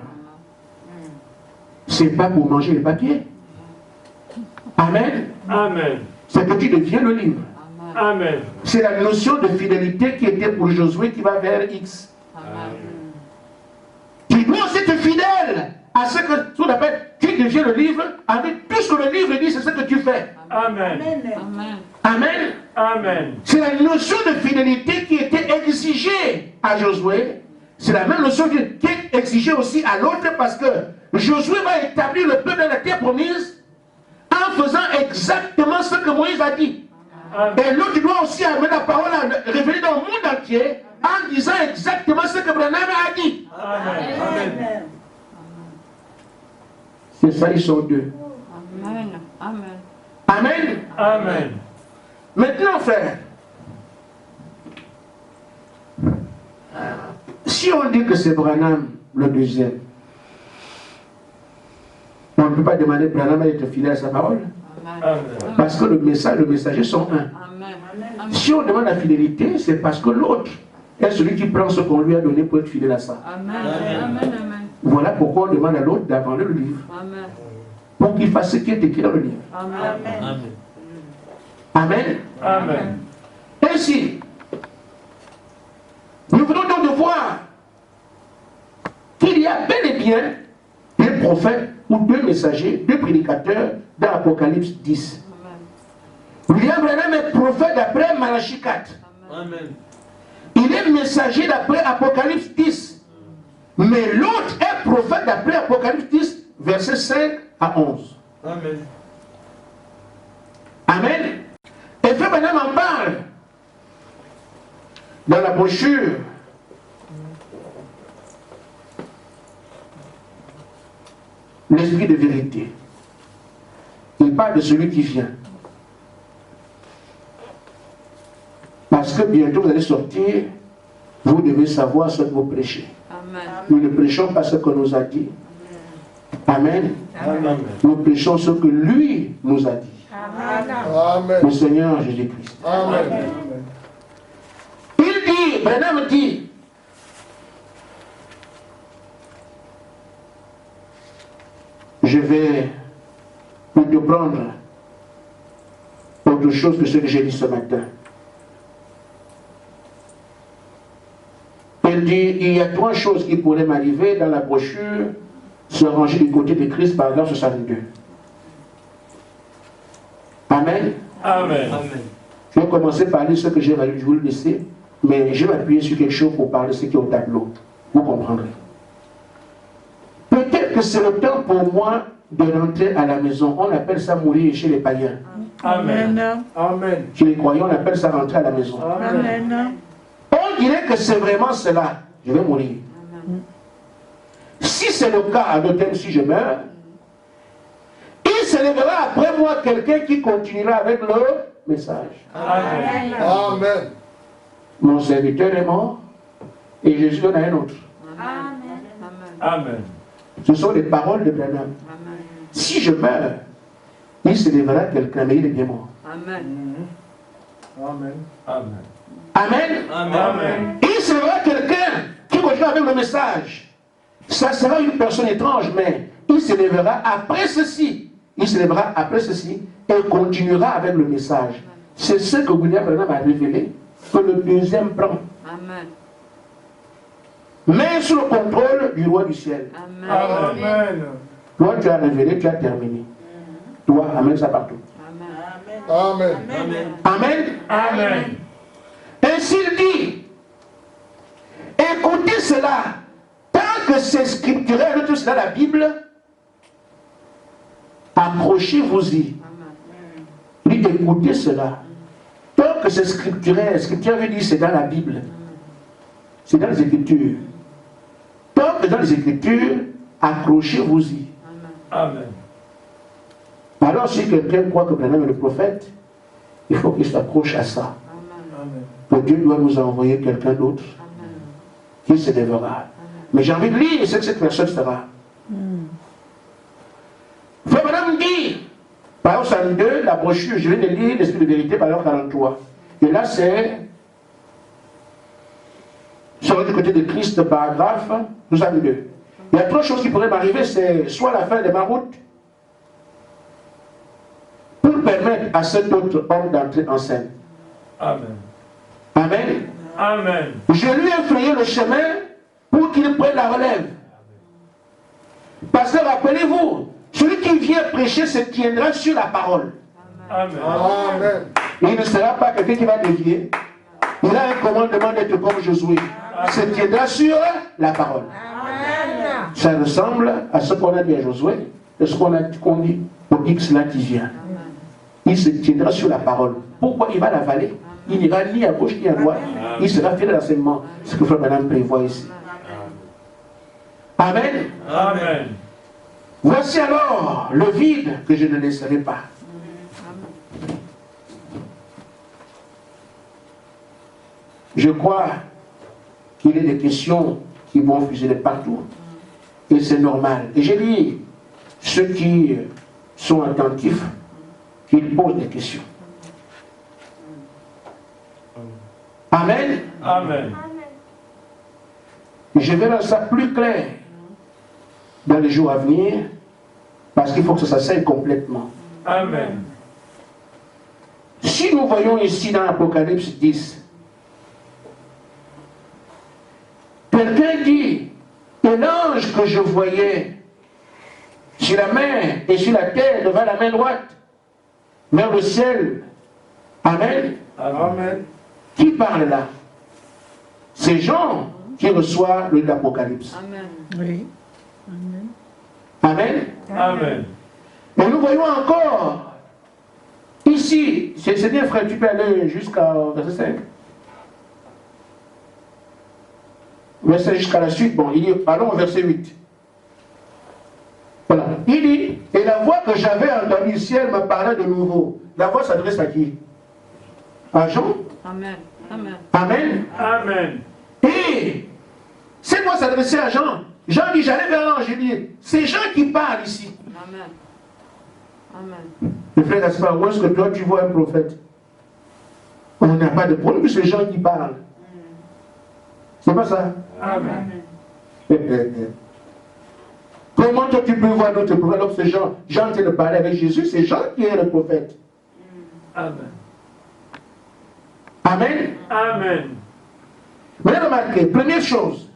C'est pas pour manger les papiers. Amen. Amen. C'est que tu deviens le livre. Amen. C'est la notion de fidélité qui était pour Josué qui va vers X. Tu dois aussi être fidèle à ce que tu appelles, tu deviens le livre, avec tout ce que le livre dit, c'est ce que tu fais. Amen. Amen. Amen. C'est la notion de fidélité qui était exigée à Josué. C'est la même notion qui est exigée aussi à l'autre parce que Josué va établir le peuple dans la terre promise en faisant exactement ce que Moïse a dit. Et l'autre doit aussi amener la parole à révéler dans le monde entier en disant exactement ce que Branham a dit. Amen. C'est ça, ils sont deux. Amen. Amen. Amen. Amen. Maintenant, frère, si on dit que c'est Branham le deuxième, on ne peut pas demander à Branham d'être fidèle à sa parole. Amen. Parce que le messager sont un. Amen. Si on demande la fidélité, c'est parce que l'autre est celui qui prend ce qu'on lui a donné pour être fidèle à ça. Amen. Amen. Amen. Voilà pourquoi on demande à l'autre d'avaler le livre. Amen. Pour qu'il fasse ce qui est écrit dans le livre. Amen. Amen. Amen. Ainsi, nous venons donc de voir qu'il y a bel et bien des prophètes ou deux messagers, deux prédicateurs dans l'Apocalypse 10. William Branham est prophète d'après Malachie 4. Amen. Il est messager d'après Apocalypse 10. Mais l'autre est prophète d'après Apocalypse 10, versets 5 à 11. Amen. Amen. Et Frère Branham en parle dans la brochure L'esprit de vérité. Il parle de celui qui vient. Parce que bientôt vous allez sortir, vous devez savoir ce que vous prêchez. Amen. Nous ne prêchons pas ce qu'on nous a dit. Amen. Amen. Nous prêchons ce que lui nous a dit. Amen. Le Seigneur Jésus-Christ. Amen. Il dit, Branham dit, je vais te prendre autre chose que ce que j'ai dit ce matin. Il dit, il y a trois choses qui pourraient m'arriver dans la brochure, se ranger du côté de Christ, par exemple 62. Amen. Amen. Amen. Je vais commencer par lire ce que j'ai valu, je vous le laisser, mais je vais m'appuyer sur quelque chose pour parler de ce qui est au tableau. Vous comprendrez. Peut-être que c'est le temps pour moi de rentrer à la maison. On appelle ça mourir chez les païens. Amen. Amen. Chez les croyants, on appelle ça rentrer à la maison. Amen. On dirait que c'est vraiment cela. Je vais mourir. Si c'est le cas, à d'autres, si je meurs, il se lèvera après moi quelqu'un qui continuera avec le message. Amen. Amen. Mon serviteur est mort et Jésus en a un autre. Amen. Ce sont les paroles de Branham. Si je meurs, il se lèvera quelqu'un, mais il est bien mort. Amen. Amen. Amen. Amen. Amen. Il se lèvera quelqu'un qui continuera avec le message. Ça sera une personne étrange, mais il se lèvera après ceci. Il se lèvera après ceci et continuera avec le message. C'est ce que William Branham a révélé, que le deuxième prend. Amen. Mais sous le contrôle du roi du ciel. Amen. Amen. Toi, tu as révélé, tu as terminé. Toi, amène ça partout. Amen. Amen. Amen. Amen. Ainsi il dit, écoutez cela, tant que c'est scripturel, tout cela, la Bible, accrochez-vous-y. Il dit, écoutez cela, tant que c'est scripturel, scripture veut dire c'est dans la Bible, c'est dans les Écritures. Tant que dans les Écritures, accrochez-vous-y. Amen. Alors si quelqu'un croit que Branham est le prophète, Il faut qu'il s'accroche à ça. Amen. Que Dieu doit nous envoyer quelqu'un d'autre qui se lèvera. Mais j'ai envie de lire ce que cette personne sera. Frère Madame dit, par exemple, 2, la brochure, je viens de lire l'Esprit de vérité, par exemple, 43. Et là, c'est sur le côté de Christ, paragraphe, nous avons 2. Il y a 3 choses qui pourraient m'arriver, c'est soit la fin de ma route, pour permettre à cet autre homme d'entrer en scène. Amen. Amen. Amen. Je lui ai frayé le chemin pour qu'il prenne la relève. Parce que rappelez-vous, celui qui vient prêcher se tiendra sur la parole. Amen. Amen. Et il ne sera pas quelqu'un qui va dévier. Il a un commandement d'être comme Josué. Il se tiendra sur la parole. Amen. Ça ressemble à ce qu'on a dit à Josué, et ce qu'on dit au X là qui vient. Il se tiendra sur la parole. Pourquoi il va l'avaler? Il n'ira ni à gauche ni à droite. Il sera fidèle à l'enseignement. Ce que Frère Madame prévoit ici. Amen. Amen. Voici alors le vide que je ne laisserai pas. Je crois qu'il y a des questions qui vont fuser de partout. Et c'est normal. Et j'ai dit, ceux qui sont attentifs, qu'ils posent des questions. Amen. Amen. Je verrai ça plus clair dans les jours à venir, parce qu'il faut que ça s'asseye complètement. Amen. Si nous voyons ici dans Apocalypse 10, quelqu'un dit, et l'ange que je voyais sur la mer et sur la terre devant la main droite, vers le ciel. Amen. Amen. Qui parle là? C'est Jean qui reçoit l'Apocalypse. Amen. Oui. Amen. Amen. Et nous voyons encore, ici, c'est bien frère, tu peux aller jusqu'au verset 5. Verset jusqu'à la suite, bon, il dit, allons au verset 8. Voilà. Il dit, et la voix que j'avais entendue du ciel me parlait de nouveau. La voix s'adresse à qui? À Jean. Amen. Amen. Amen. Amen. Et cette voix s'adressait à Jean. Jean dit, j'allais vers l'ange, il dit, c'est Jean qui parle ici. Amen. Amen. Le frère Gaspard, où est-ce que toi tu vois un prophète? On n'a pas de problème, c'est Jean qui parle. C'est pas ça? Amen. Comment toi tu peux voir notre prophète alors que c'est Jean? Jean qui de parler avec Jésus, c'est Jean qui est le prophète. Amen. Amen. Amen. Vous avez remarqué, première chose.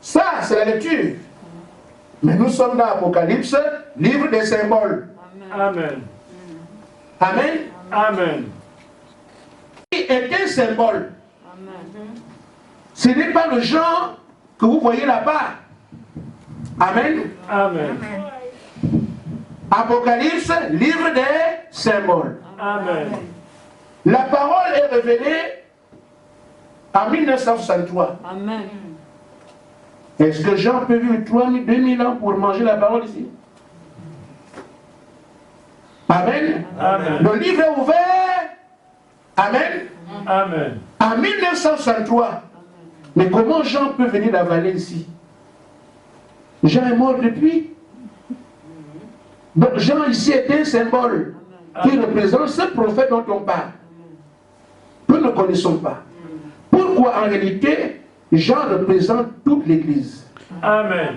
Ça, c'est la lecture. Mais nous sommes dans l'Apocalypse, livre des symboles. Amen. Amen. Amen. Qui est un symbole. Amen. Ce n'est pas le genre que vous voyez là-bas. Amen. Amen. Apocalypse, livre des symboles. Amen. La parole est révélée en 1963. Amen. Est-ce que Jean peut vivre 3000, 2000 ans pour manger la parole ici? Amen. Amen. Le livre est ouvert. Amen. Amen. En 1963. Mais comment Jean peut venir d'avaler ici? Jean est mort depuis. Donc Jean ici est un symbole qui représente ce prophète dont on parle. Que nous ne connaissons pas. Pourquoi en réalité Jean représente toute l'Église? Amen.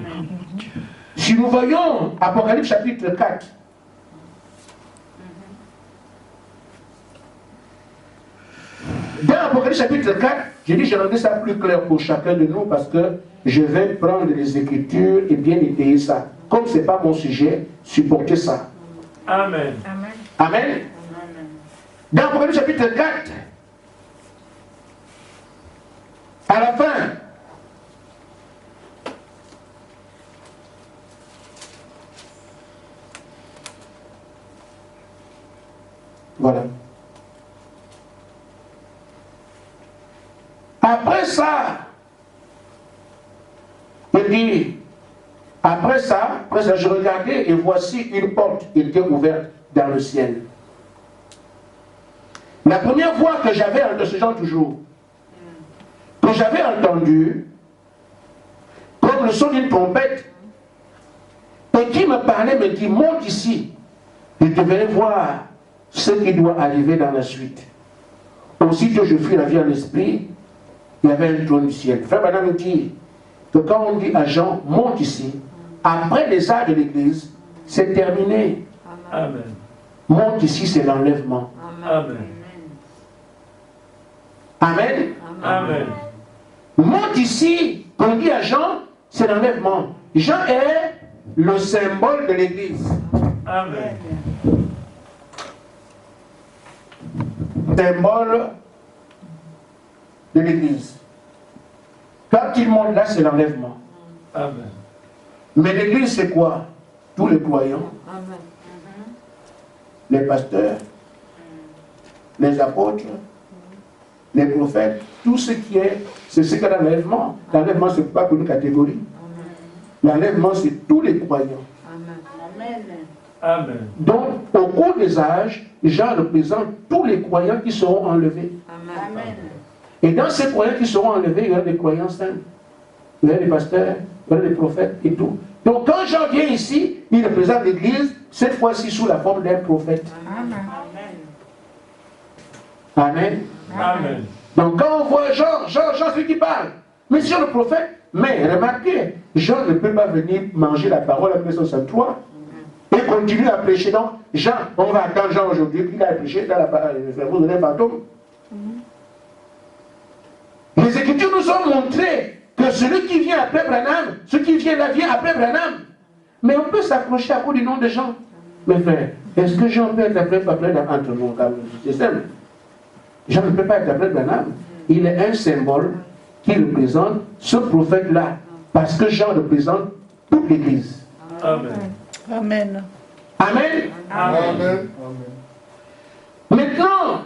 Si nous voyons Apocalypse chapitre 4, dans Apocalypse chapitre 4, j'ai dit, je rendrai ça plus clair pour chacun de nous parce que je vais prendre les Écritures et bien étayer ça. Comme ce n'est pas mon sujet, supportez ça. Amen. Amen. Amen. Dans Apocalypse chapitre 4, à la fin, voilà. Après ça, il dit, Après ça, je regardais et voici une porte était ouverte dans le ciel. La première voix que j'avais de ce genre toujours, que j'avais entendu, comme le son d'une trompette, et qui me parlait, me dit, monte ici, et tu devrais voir ce qui doit arriver dans la suite. Aussitôt je fus la vie en esprit, il y avait un trône du ciel. Frère Branham me dit que quand on dit à Jean, monte ici, après les arts de l'église, c'est terminé. Amen. Monte ici, c'est l'enlèvement. Amen. Amen. Amen. Monte ici, on dit à Jean, c'est l'enlèvement. Jean est le symbole de l'église. Amen. Symbole de l'église. Quand il monte là, c'est l'enlèvement. Amen. Mais l'église, c'est quoi? Tous les croyants, Amen. les pasteurs, les apôtres, les prophètes, tout ce qui est, c'est ce qu'est l'enlèvement. L'enlèvement, ce n'est pas pour une catégorie. L'enlèvement, c'est tous les croyants. Amen. Amen. Donc, au cours des âges, Jean représente tous les croyants qui seront enlevés. Amen. Et dans ces croyants qui seront enlevés, il y aura des croyants saints. Il y aura des pasteurs, il y aura des prophètes et tout. Donc, quand Jean vient ici, il représente l'Église, cette fois-ci sous la forme d'un prophète. Amen. Amen. Amen. Donc, quand on voit Jean, c'est lui qui parle. Mais c'est le prophète. Mais remarquez, Jean ne peut pas venir manger la parole après son 63 et continuer à prêcher. Donc, Jean, on va attendre Jean aujourd'hui, qu'il a prêché dans la parole, vous donner un fantôme. Les Écritures nous ont montré que celui qui vient après Branham, celui qui vient là vient après Branham. Mais on peut s'accrocher à cause du nom de Jean. Mais frère, est-ce que Jean peut être après entre nous? C'est simple. Jean ne peut pas être après Branham. Il est un symbole qui représente ce prophète-là. Parce que Jean représente toute l'Église. Amen. Amen. Amen. Amen. Maintenant,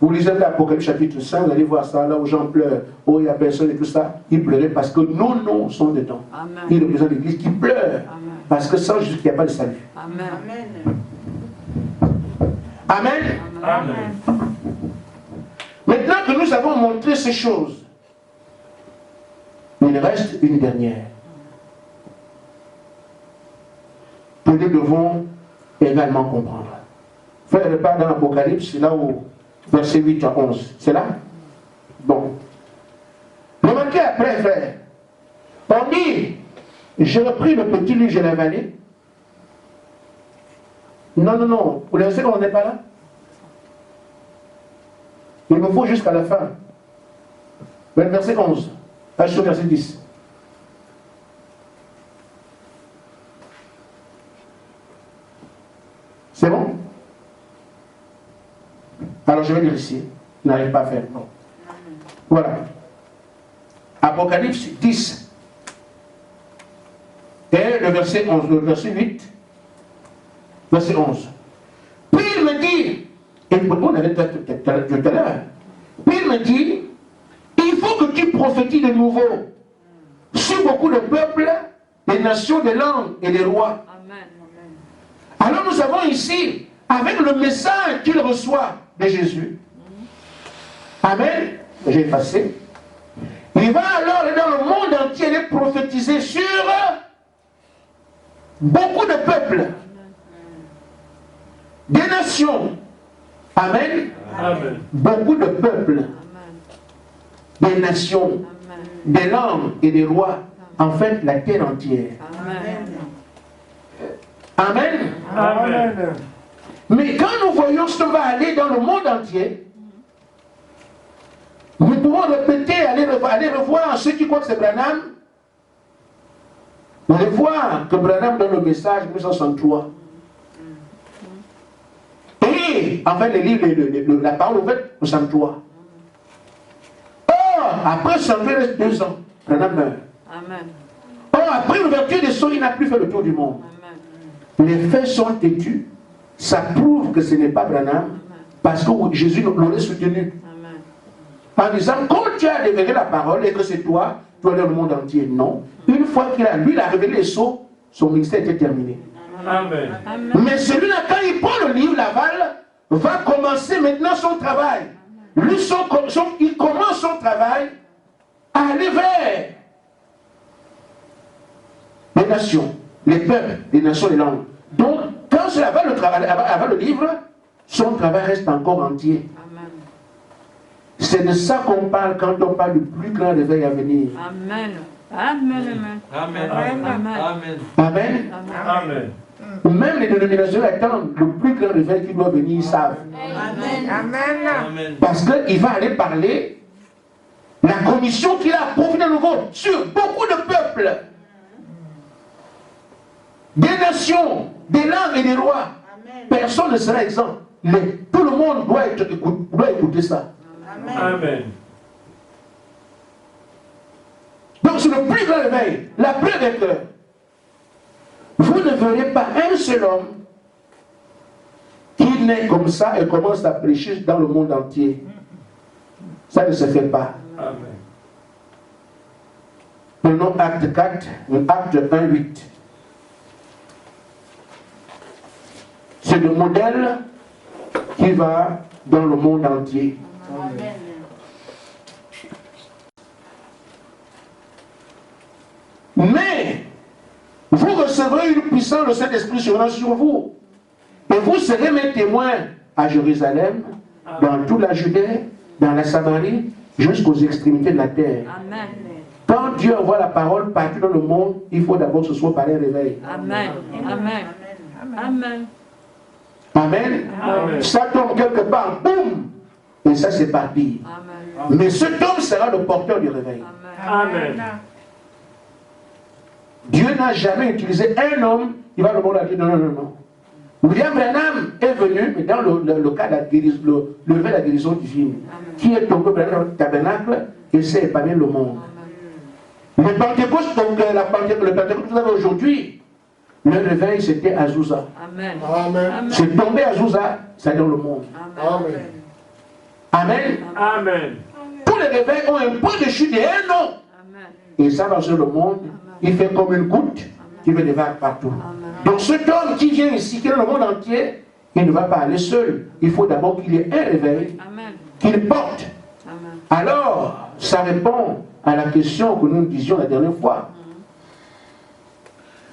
vous lisez l'Apocalypse chapitre 5, vous allez voir ça, là où Jean pleure, où il n'y a personne et tout ça. Il pleurait parce que nos noms sont dedans. Amen. Il représente l'Église qui pleure. Amen. Parce que sans Jésus, il n'y a pas de salut. Amen. Amen. Amen. Maintenant que nous avons montré ces choses, il reste une dernière. Que nous devons également comprendre. Frère, repart dans l'Apocalypse, c'est là où, verset 8 à 11. C'est là? Bon. Remarquez après, frère. On dit, j'ai repris le petit livre, je l'ai avalé. Non. Vous le savez, on n'est pas là? Il me faut jusqu'à la fin. Verset 11. Sur verset 10. C'est bon? Alors je vais lire ici. Je n'arrive pas à faire. Non. Voilà. Apocalypse 10. Et le verset 11. Le verset 8. Verset 11. Puis il me dit, et on avait tout à l'heure. Puis il me dit, il faut que tu prophétises de nouveau sur beaucoup de peuples, des nations, des langues et des rois. Amen. Alors nous avons ici, avec le message qu'il reçoit de Jésus. Amen. J'ai effacé. Il va alors dans le monde entier aller prophétiser sur beaucoup de peuples, des nations. Amen. Amen. Beaucoup de peuples, des nations, des langues et des rois. En fait, la terre entière. Amen. Amen. Mais quand nous voyons ce qu'on va aller dans le monde entier, nous pouvons répéter, aller revoir ceux qui croient que c'est Branham. On va voir que Branham donne le message 1963. Et, en fait, les livres, la parole ouverte, 63. Or, après 63, il reste 2 ans. Branham meurt. Amen. Or, après l'ouverture des sceaux, il n'a plus fait le tour du monde. Amen. Les faits sont têtus. Ça prouve que ce n'est pas Branham. Parce que Jésus l'aurait soutenu. Amen. En disant, quand tu as révélé la parole et que c'est toi, tu vas aller au monde entier. Non. Une fois qu'il a révélé les sceaux, son ministère était terminé. Amen. Mais celui-là, quand il prend le livre, Laval, va commencer maintenant son travail. Lui, il commence son travail à aller vers les nations, les peuples, les nations, les langues. Donc, quand cela va le livre, son travail reste encore entier. C'est de ça qu'on parle quand on parle du plus grand réveil à venir. Amen. Amen. Amen. Amen. Amen. Amen. Amen. Même les dénominations attendent le plus grand réveil qui doit venir, ils savent. Amen. Amen. Amen. Parce qu'il va aller parler la commission qu'il a approuvée de nouveau sur beaucoup de peuples, des nations, des langues et des rois. Amen. Personne ne sera exempt. Tout le monde doit écouter ça. Amen. Donc c'est le plus grand réveil. La preuve est que vous ne verrez pas un seul homme qui naît comme ça et commence à prêcher dans le monde entier. Ça ne se fait pas. Amen. Prenons acte 4, acte 1, 8. C'est le modèle qui va dans le monde entier. Amen. Mais vous recevrez une puissance de Saint-Esprit sur vous. Et vous serez mes témoins à Jérusalem, dans toute la Judée, dans la Samarie, jusqu'aux extrémités de la terre. Amen. Quand Dieu envoie la parole partout dans le monde, il faut d'abord que ce soit par un réveil. Amen. Amen. Amen. Amen. Amen. Ça tombe quelque part, boum, et ça c'est parti. Amen. Mais cet homme sera le porteur du réveil. Amen. Dieu n'a jamais utilisé un homme qui va le monde entier. Non, non, non, non. William Branham est venu, mais dans le cas de la guérison, le lever de la guérison divine, qui est tombé dans le tabernacle et s'est épargné le monde. Le Pentecôte, donc le Pentecôte que vous avez aujourd'hui, le réveil c'était à Azusa. Amen. Amen. C'est tombé à Azusa, c'est dans le monde. Amen. Amen. Amen. Tous les réveils ont un point de chute et un nom. Amen. Et ça va sur le monde, il fait comme une goutte qui fait des vagues partout. Donc cet homme qui vient ici, qui est dans le monde entier, il ne va pas aller seul. Il faut d'abord qu'il y ait un réveil Amen. qu'il porte. Amen. Alors, ça répond à la question que nous disions la dernière fois.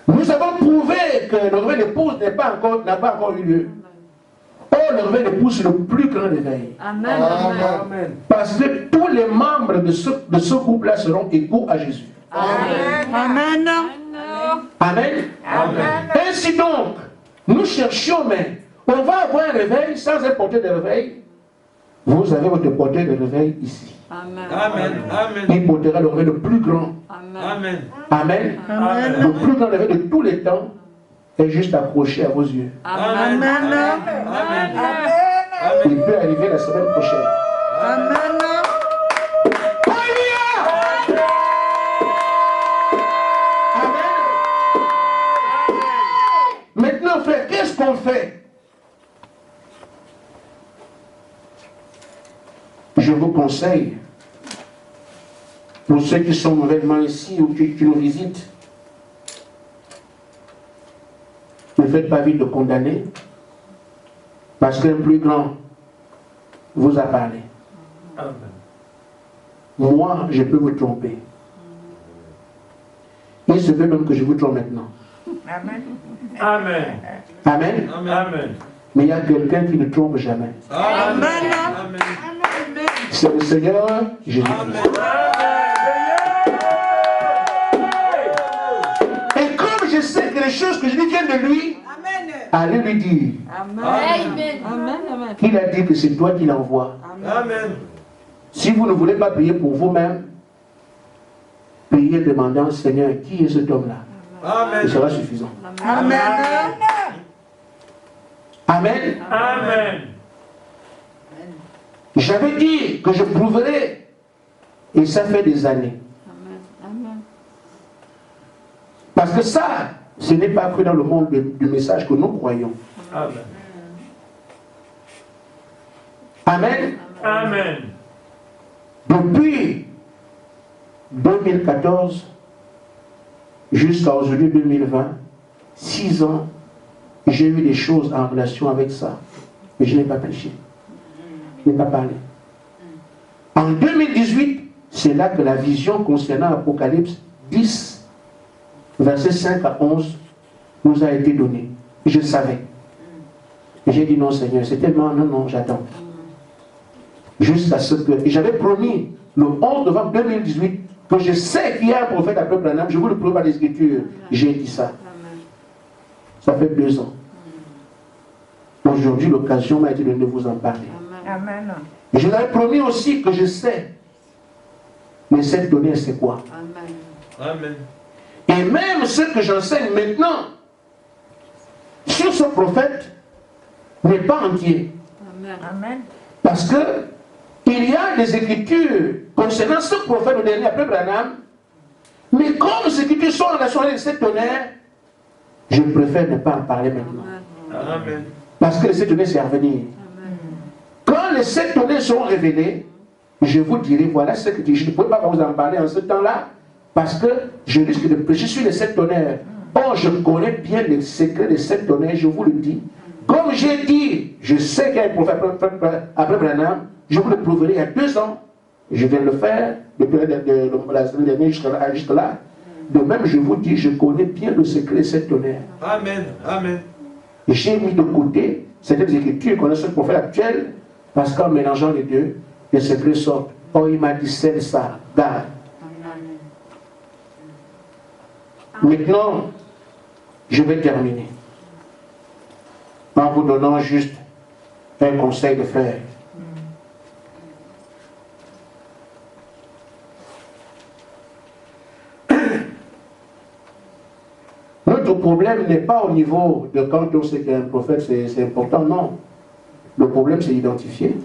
Nous avons prouvé que le réveil d'épouse n'a pas encore eu lieu. Or, le réveil d'épouse, c'est le plus grand réveil. Amen. Amen. Parce que tous les membres de ce groupe-là seront égaux à Jésus. Amen. Amen. Amen. Amen. Ainsi donc, nous cherchions, mais on va avoir un réveil sans un porteur de réveil. Vous avez votre porteur de réveil ici. Amen. Amen. Amen. Il portera le réveil le plus grand. Amen. Amen. Amen. Le plus grand réveil de tous les temps est juste accroché à vos yeux. Amen. Amen. Amen. Il peut arriver la semaine prochaine. Amen. Alléluia! Amen. Maintenant, frère, qu'est-ce qu'on fait? Je vous conseille, pour ceux qui sont nouvellement ici ou qui nous visitent, ne faites pas vite de condamner, parce qu'un plus grand vous a parlé. Amen. Moi, je peux vous tromper. Il se peut même que je vous trompe maintenant. Amen. Amen. Amen. Amen. Mais il y a quelqu'un qui ne trompe jamais. Amen. Amen. C'est le Seigneur Jésus. Et comme je sais que les choses que je dis viennent de lui, Amen. allez lui dire Amen. Amen. qu'il a dit que c'est toi qui l'envoie. Amen. Si vous ne voulez pas prier pour vous-même, priez demandant au Seigneur qui est cet homme-là. Amen. Ce sera suffisant. Amen. Amen. Amen. J'avais dit que je prouverais, et ça fait des années. Amen. Parce que ça, ce n'est pas que dans le monde du message que nous croyons. Amen. Amen. Amen. Depuis 2014 jusqu'à aujourd'hui 2020, 6 ans, j'ai eu des choses en relation avec ça. Mais je n'ai pas prêché. Je n'ai pas parlé. En 2018, c'est là que la vision concernant Apocalypse 10, versets 5 à 11, nous a été donnée. Je savais. Et j'ai dit non Seigneur, c'est tellement, non, j'attends. Jusqu'à ce que, et j'avais promis le 11 novembre 2018 que je sais qu'il y a un prophète après Branham, je vous le prouve par l'Écriture. J'ai dit ça. Ça fait 2 ans. Aujourd'hui, l'occasion m'a été donnée de vous en parler. Amen. Et je l'avais promis aussi que je sais. Mais cette donnée, c'est quoi? Amen. Et même ce que j'enseigne maintenant sur ce prophète n'est pas entier. Amen. Parce que il y a des écritures concernant ce prophète au dernier après Branham, mais comme les écritures sont en relation avec cette tonnerre, je préfère ne pas en parler maintenant. Amen. Parce que les 7 tonnerres, c'est à venir. Quand les 7 tonnerres seront révélés, je vous dirai, voilà ce que je ne pouvais pas vous en parler en ce temps-là, parce que je risque de prêcher sur les 7 tonnerres. Or, je connais bien les secrets des 7 tonnerres, je vous le dis. Comme j'ai dit, je sais qu'il y a un prophète après Branham, je vous le prouverai il y a 2 ans. Je viens de le faire depuis la semaine dernière jusqu'à là. De même, je vous dis, je connais bien le secret des 7 tonnerres. Amen. Amen. Et j'ai mis de côté certaines écritures qu'on a sur le prophète actuel, parce qu'en mélangeant les deux, les secrets sortent. Oh, il m'a dit, c'est ça, garde. Maintenant, je vais terminer en vous donnant juste un conseil de frère. Notre problème n'est pas au niveau de quand on sait qu'il y a un prophète, c'est important, non. Le problème, c'est d'identifier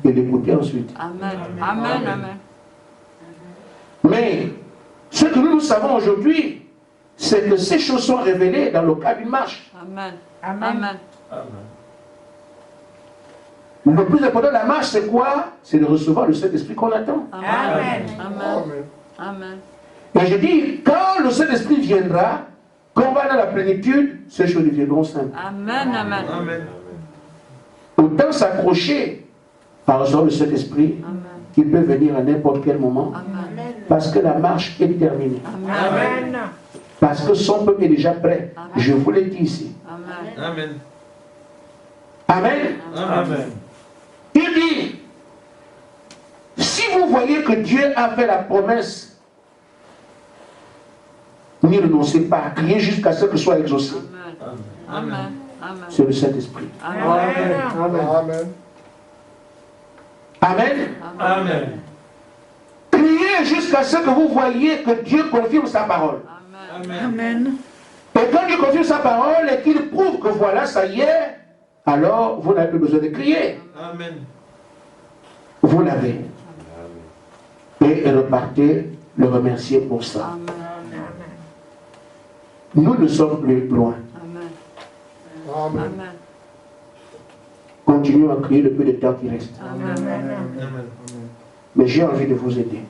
et d'écouter ensuite. Amen. Amen. Amen. Mais ce que nous savons aujourd'hui, c'est que ces choses sont révélées dans le cadre d'une marche. Amen. Amen. Le plus important de la marche, c'est quoi? C'est de recevoir le Saint-Esprit qu'on attend. Amen. Amen. Amen. Et je dis, quand le Saint-Esprit viendra, quand on va dans la plénitude, ces choses deviendront simples. Amen. Amen. Amen. Autant s'accrocher à recevoir le Saint-Esprit, qui peut venir à n'importe quel moment, Amen. parce que la marche est terminée. Amen. Parce que son peuple est déjà prêt. Je vous l'ai dit ici. Amen. Amen. Amen. Amen. Il dit, si vous voyez que Dieu a fait la promesse, n'y renoncez pas à crier jusqu'à ce que soit exaucé. Amen. Amen. C'est le Saint-Esprit. Amen. Amen. Amen. Amen. Criez jusqu'à ce que vous voyez que Dieu confirme sa parole. Amen. Amen. Et quand Dieu confirme sa parole et qu'il prouve que voilà, ça y est, alors vous n'avez plus besoin de crier. Amen. Vous l'avez. Et repartez le remercier pour ça. Amen. Nous ne sommes plus loin. Amen. Amen. Amen. Continuons à crier le peu de temps qui reste. Amen. Amen. Mais j'ai envie de vous aider.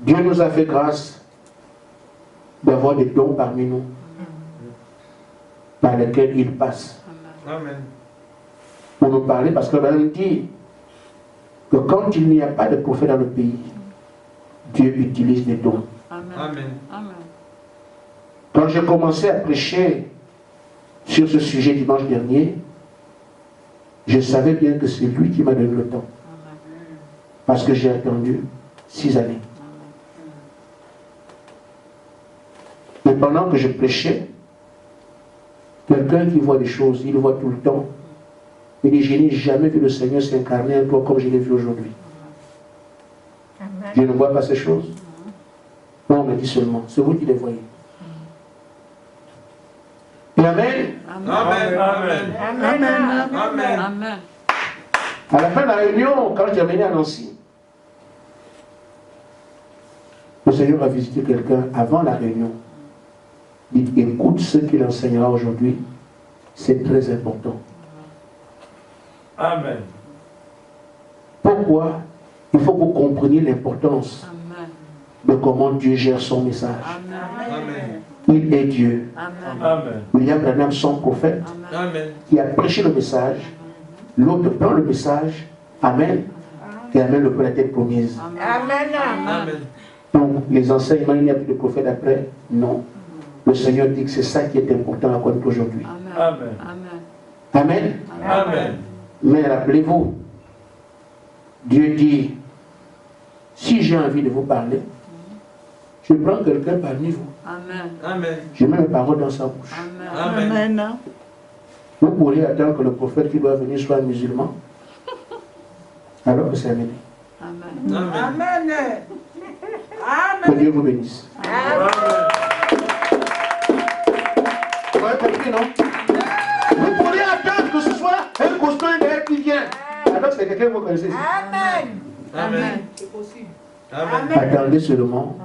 Dieu nous a fait grâce d'avoir des dons parmi nous, par lesquels il passe Amen. pour nous parler, parce que l'on dit que quand il n'y a pas de prophète dans le pays, Dieu utilise des dons. Amen. Amen. Amen. Quand j'ai commencé à prêcher sur ce sujet dimanche dernier, je savais bien que c'est lui qui m'a donné le temps. Parce que j'ai attendu 6 années. Mais pendant que je prêchais, quelqu'un qui voit des choses, il voit tout le temps. Il dit, je n'ai jamais vu le Seigneur s'incarner en toi comme je l'ai vu aujourd'hui. Je ne vois pas ces choses. Non, on me dit seulement, c'est vous qui les voyez. Et Amen. Amen. Amen. Amen. Amen. Amen. À la fin de la réunion, quand j'ai amené à Nancy, le Seigneur a visité quelqu'un avant la réunion. Il dit, écoute ce qu'il enseignera aujourd'hui, c'est très important. Amen. Pourquoi? Il faut que vous compreniez l'importance Amen. de comment Dieu gère son message. Amen. Amen. Il est Dieu. Amen. Amen. William Branham, son prophète, Amen. Amen. qui a prêché le message. L'autre prend le message. Amen. Et amène le pour la tête promise. Amen. Amen. Donc, les enseignements, il n'y a plus de prophète après. Non. Le Seigneur dit que c'est ça qui est important à connaître aujourd'hui. Amen. Amen. Amen. Amen. Mais rappelez-vous, Dieu dit, si j'ai envie de vous parler, je prends quelqu'un parmi vous. Amen. Amen. Je mets mes paroles dans sa bouche. Amen. Amen. Vous pourriez attendre que le prophète qui doit venir soit musulman, alors que c'est amené. Amen. Amen. Que Dieu vous bénisse. Vous avez compris, non? Vous pourriez attendre que ce soit un costaud derrière qui vient, alors que c'est quelqu'un que vous connaissez. Amen. Amen. C'est possible. Amen. Attendez seulement.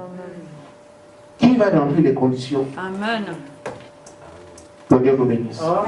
Qui va remplir les conditions? Amen. Que Dieu vous bénisse. Amen.